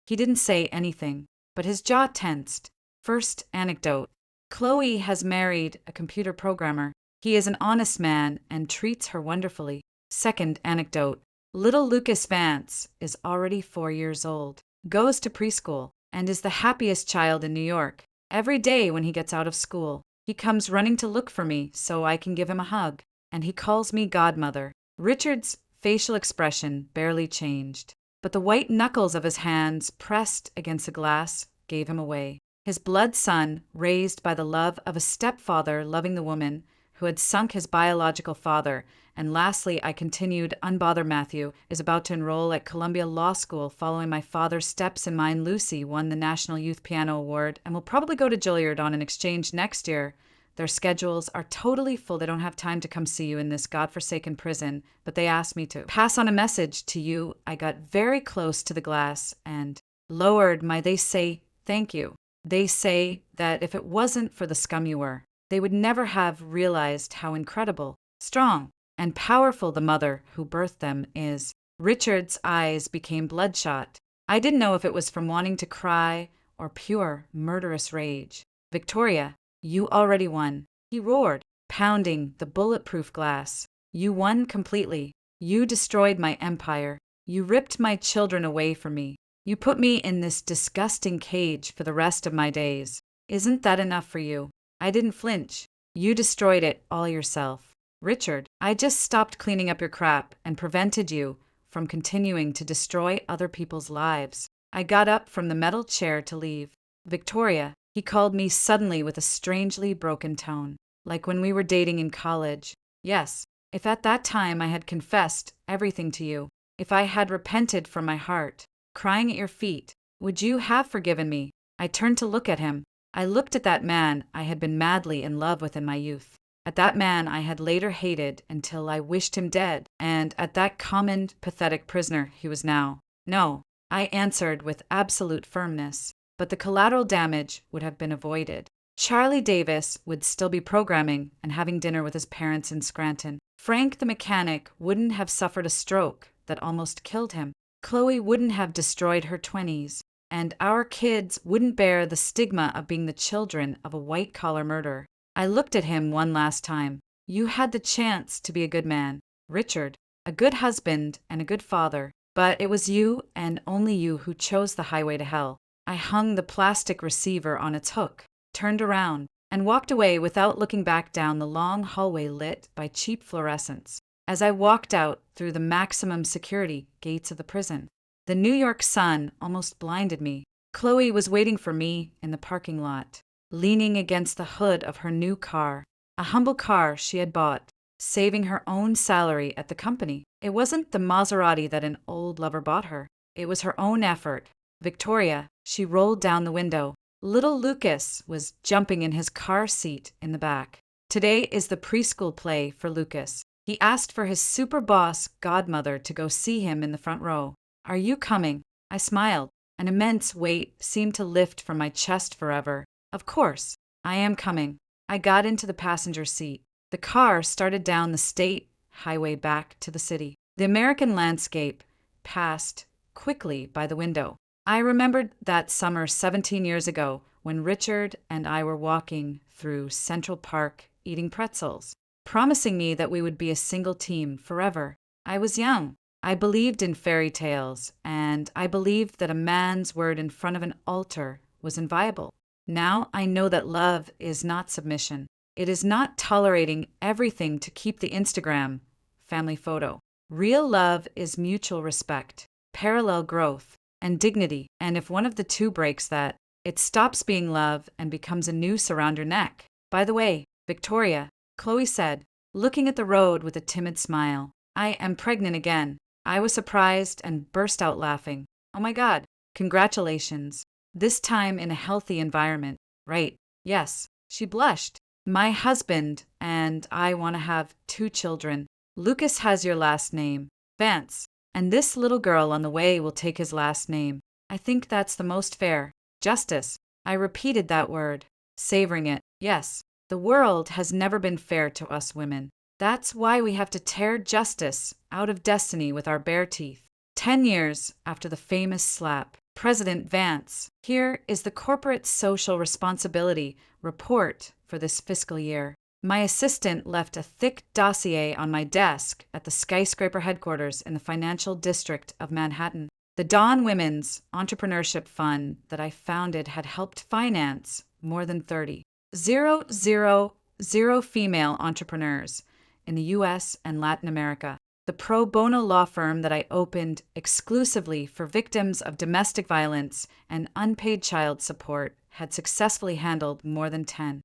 He didn't say anything, but his jaw tensed. First anecdote. Chloe has married a computer programmer. He is an honest man and treats her wonderfully. Second anecdote. Little Lucas Vance is already 4 years old, goes to preschool, and is the happiest child in New York. Every day when he gets out of school, he comes running to look for me so I can give him a hug, and he calls me godmother. Richard's facial expression barely changed, but the white knuckles of his hands pressed against the glass gave him away. His blood son, raised by the love of a stepfather loving the woman who had sunk his biological father. And lastly, I continued, unbother Matthew, is about to enroll at Columbia Law School following my father's steps, and mine Lucy won the National Youth Piano Award and will probably go to Juilliard on an exchange next year. Their schedules are totally full. They don't have time to come see you in this godforsaken prison, but they asked me to pass on a message to you. I got very close to the glass and lowered my "they say thank you." They say that if it wasn't for the scum you were, they would never have realized how incredible, strong, and powerful the mother who birthed them is. Richard's eyes became bloodshot. I didn't know if it was from wanting to cry or pure, murderous rage. "Victoria, you already won," he roared, pounding the bulletproof glass. "You won completely. You destroyed my empire. You ripped my children away from me. You put me in this disgusting cage for the rest of my days. Isn't that enough for you?" I didn't flinch. "You destroyed it all yourself." "Richard, I just stopped cleaning up your crap and prevented you from continuing to destroy other people's lives." I got up from the metal chair to leave. "Victoria," he called me suddenly with a strangely broken tone, like when we were dating in college. "Yes, if at that time I had confessed everything to you, if I had repented from my heart, crying at your feet, would you have forgiven me?" I turned to look at him. I looked at that man I had been madly in love with in my youth, at that man I had later hated until I wished him dead, and at that common, pathetic prisoner he was now. "No," I answered with absolute firmness, but the collateral damage would have been avoided. Charlie Davis would still be programming and having dinner with his parents in Scranton. Frank the mechanic wouldn't have suffered a stroke that almost killed him. Chloe wouldn't have destroyed her 20s. And our kids wouldn't bear the stigma of being the children of a white-collar murderer. I looked at him one last time. "You had the chance to be a good man, Richard, a good husband and a good father, but it was you and only you who chose the highway to hell." I hung the plastic receiver on its hook, turned around, and walked away without looking back down the long hallway lit by cheap fluorescents. As I walked out through the maximum security gates of the prison, the New York sun almost blinded me. Chloe was waiting for me in the parking lot, leaning against the hood of her new car, a humble car she had bought, saving her own salary at the company. It wasn't the Maserati that an old lover bought her. It was her own effort. "Victoria," she rolled down the window. Little Lucas was jumping in his car seat in the back. Today is the preschool play for Lucas. He asked for his super boss godmother to go see him in the front row. "Are you coming?" I smiled. An immense weight seemed to lift from my chest forever. "Of course, I am coming." I got into the passenger seat. The car started down the state highway back to the city. The American landscape passed quickly by the window. I remembered that summer 17 years ago when Richard and I were walking through Central Park eating pretzels, promising me that we would be a single team forever. I was young. I believed in fairy tales, and I believed that a man's word in front of an altar was inviolable. Now I know that love is not submission. It is not tolerating everything to keep the Instagram family photo. Real love is mutual respect, parallel growth, and dignity. And if one of the two breaks that, it stops being love and becomes a noose around your neck. "By the way, Victoria," Chloe said, looking at the road with a timid smile, "I am pregnant again." I was surprised and burst out laughing. "Oh my God, congratulations." this time in a healthy environment. Right, yes, she blushed. My husband and I want to have 2 children. Lucas has your last name, Vance, and this little girl on the way will take his last name. I think that's the most fair. Justice. I repeated that word, savoring it. Yes, the world has never been fair to us women. That's why we have to tear justice out of destiny with our bare teeth. 10 years after the famous slap, President Vance, here is the Corporate Social Responsibility Report for this fiscal year. My assistant left a thick dossier on my desk at the skyscraper headquarters in the financial district of Manhattan. The Dawn Women's Entrepreneurship Fund that I founded had helped finance more than 30,000 female entrepreneurs in the US and Latin America. The pro bono law firm that I opened exclusively for victims of domestic violence and unpaid child support had successfully handled more than 10,000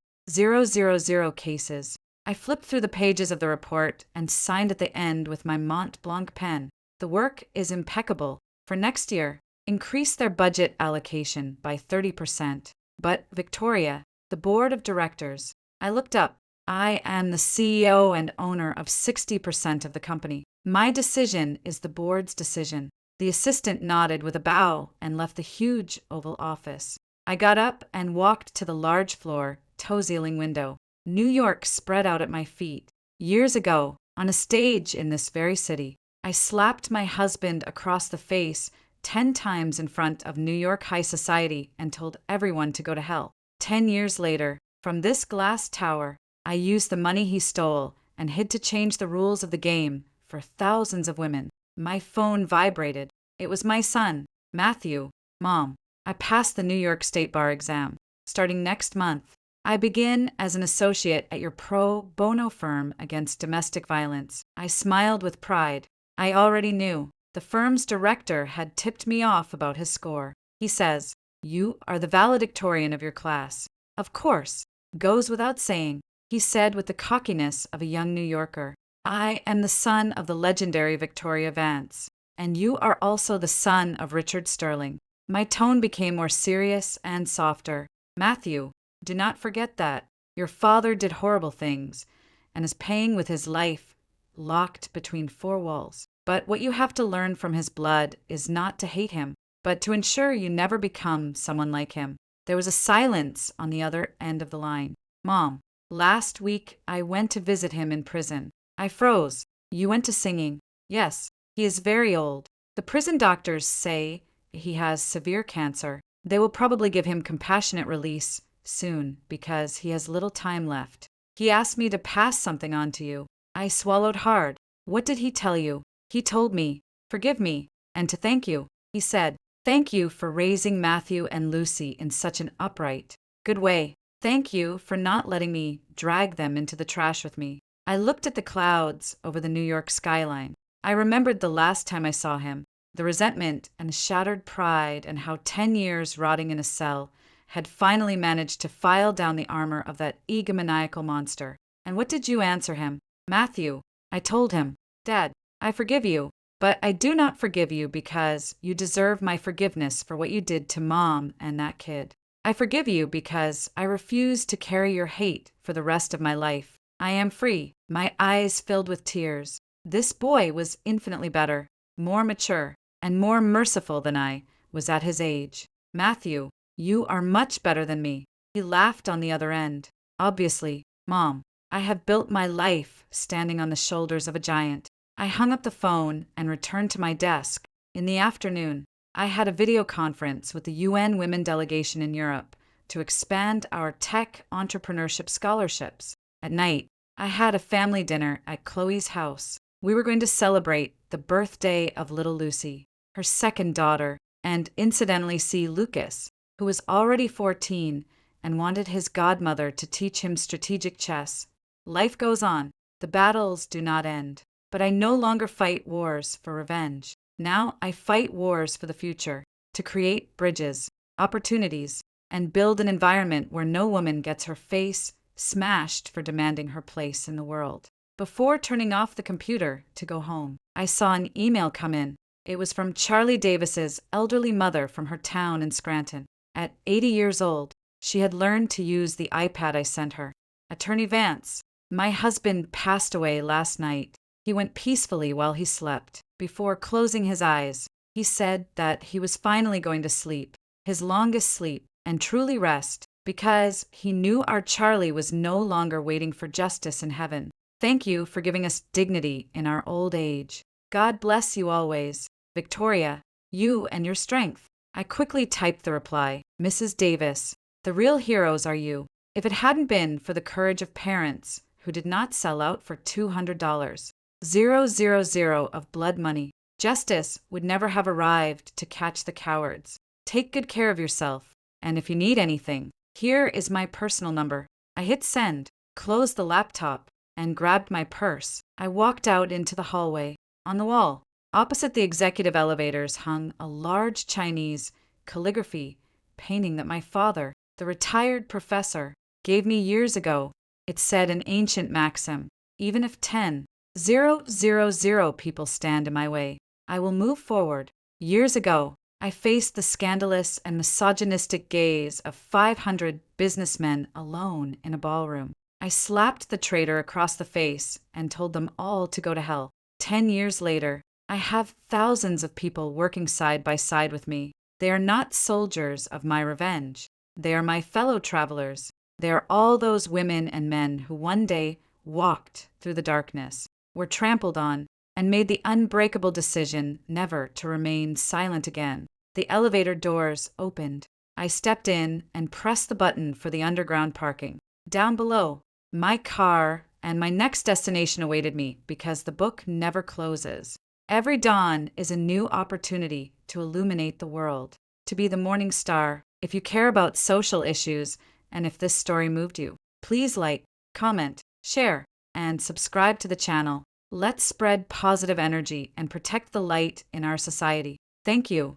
cases. I flipped through the pages of the report and signed at the end with my Mont Blanc pen. The work is impeccable. For next year, increase their budget allocation by 30%. But, Victoria, the board of directors, I looked up. I am the CEO and owner of 60% of the company. My decision is the board's decision. The assistant nodded with a bow and left the huge Oval Office. I got up and walked to the large floor, toe-ceiling window. New York spread out at my feet. Years ago, on a stage in this very city, I slapped my husband across the face 10 times in front of New York high society and told everyone to go to hell. 10 years later, from this glass tower, I used the money he stole and hid to change the rules of the game for thousands of women. My phone vibrated. It was my son, Matthew. Mom, I passed the New York State Bar exam. Starting next month, I begin as an associate at your pro bono firm against domestic violence. I smiled with pride. I already knew. The firm's director had tipped me off about his score. He says, "You are the valedictorian of your class." Of course, goes without saying, he said with the cockiness of a young New Yorker. I am the son of the legendary Victoria Vance, and you are also the son of Richard Sterling. My tone became more serious and softer. Matthew, do not forget that. Your father did horrible things, and is paying with his life, locked between 4 walls. But what you have to learn from his blood is not to hate him, but to ensure you never become someone like him. There was a silence on the other end of the line. Mom, last week I went to visit him in prison. I froze. You went to singing. Yes, he is very old. The prison doctors say he has severe cancer. They will probably give him compassionate release soon because he has little time left. He asked me to pass something on to you. I swallowed hard. What did he tell you? He told me, forgive me, and to thank you. He said, thank you for raising Matthew and Lucy in such an upright, good way. Thank you for not letting me drag them into the trash with me. I looked at the clouds over the New York skyline. I remembered the last time I saw him, the resentment and shattered pride, and how 10 years rotting in a cell had finally managed to file down the armor of that egomaniacal monster. And what did you answer him? Matthew, I told him, Dad, I forgive you, but I do not forgive you because you deserve my forgiveness for what you did to Mom and that kid. I forgive you because I refuse to carry your hate for the rest of my life. I am free, my eyes filled with tears. This boy was infinitely better, more mature, and more merciful than I was at his age. Matthew, you are much better than me. He laughed on the other end. Obviously, Mom, I have built my life standing on the shoulders of a giant. I hung up the phone and returned to my desk. In the afternoon, I had a video conference with the UN Women Delegation in Europe to expand our tech entrepreneurship scholarships. At night, I had a family dinner at Chloe's house. We were going to celebrate the birthday of little Lucy, her second daughter, and incidentally see Lucas, who was already 14 and wanted his godmother to teach him strategic chess. Life goes on. The battles do not end. But I no longer fight wars for revenge. Now I fight wars for the future, to create bridges, opportunities, and build an environment where no woman gets her face smashed for demanding her place in the world. Before turning off the computer to go home, I saw an email come in. It was from Charlie Davis's elderly mother from her town in Scranton. At 80 years old, she had learned to use the iPad I sent her. Attorney Vance, my husband passed away last night. He went peacefully while he slept. Before closing his eyes, he said that he was finally going to sleep, his longest sleep, and truly rest, because he knew our Charlie was no longer waiting for justice in heaven. Thank you for giving us dignity in our old age. God bless you always. Victoria, you and your strength. I quickly typed the reply. Mrs. Davis, the real heroes are you. If it hadn't been for the courage of parents who did not sell out for $200, 000 of blood money, justice would never have arrived to catch the cowards. Take good care of yourself, and if you need anything, here is my personal number. I hit send, closed the laptop, and grabbed my purse. I walked out into the hallway. On the wall, opposite the executive elevators, hung a large Chinese calligraphy painting that my father, the retired professor, gave me years ago. It said an ancient maxim: even if 10,000 people stand in my way, I will move forward. Years ago, I faced the scandalous and misogynistic gaze of 500 businessmen alone in a ballroom. I slapped the traitor across the face and told them all to go to hell. 10 years later, I have thousands of people working side by side with me. They are not soldiers of my revenge. They are my fellow travelers. They are all those women and men who one day walked through the darkness, were trampled on, and made the unbreakable decision never to remain silent again. The elevator doors opened. I stepped in and pressed the button for the underground parking. Down below, my car and my next destination awaited me because the book never closes. Every dawn is a new opportunity to illuminate the world, to be the morning star. If you care about social issues and if this story moved you, please like, comment, share, and subscribe to the channel. Let's spread positive energy and protect the light in our society. Thank you.